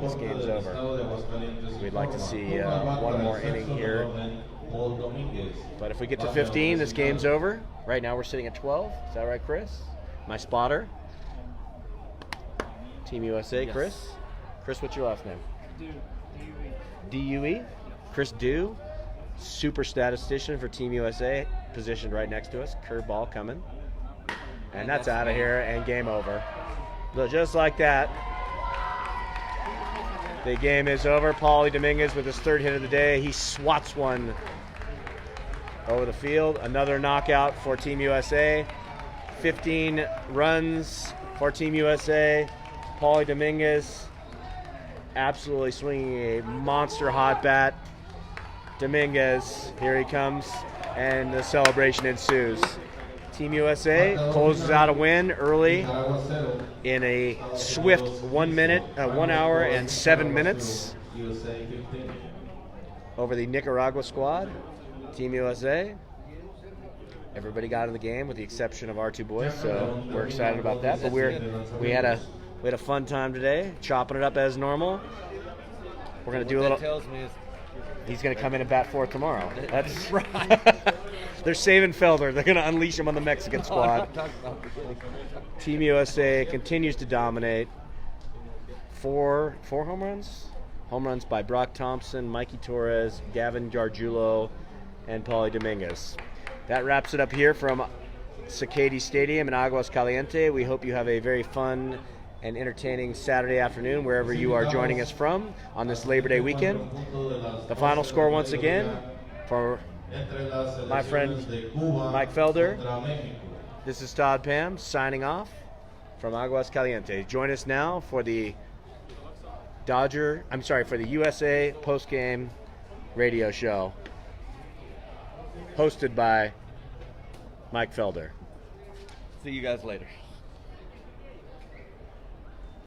this game's over. We'd like to see one more inning here. But if we get to 15, this game's over. Right now we're sitting at 12. Is that right, Chris? My spotter. Team USA, Yes. Chris. Chris, what's your last name? Do DUE. Chris Dew, super statistician for Team USA, positioned right next to us. Curveball coming. And that's out of here, and game over. Look, just like that, the game is over. Paulie Dominguez with his 3rd hit of the day. He swats one over the field. Another knockout for Team USA. 15 runs for Team USA. Paulie Dominguez absolutely swinging a monster hot bat. Dominguez, here he comes, and the celebration ensues. Team USA closes out a win early in a swift 1 hour and 7 minutes over the Nicaragua squad. Team USA. Everybody got in the game with the exception of our 2 boys, so we're excited about that. But we had a fun time today, chopping it up as normal. We're gonna do a What little. that tells me is He's going to come in and bat 4th tomorrow. That's right. They're saving Felder. They're going to unleash him on the Mexican I'm squad. not talking about beginning. Team USA continues to dominate. 4 home runs? Home runs by Brock Thompson, Mikey Torres, Gavin Gargiulo, and Paulie Dominguez. That wraps it up here from Sacadi Stadium in Aguas Calientes. We hope you have a very fun and entertaining Saturday afternoon wherever you are joining us from on this Labor Day weekend. The final score once again for my friend Mike Felder. This is Todd Pam signing off from Aguas Calientes. Join us now for the for the USA postgame radio show hosted by Mike Felder. See you guys later.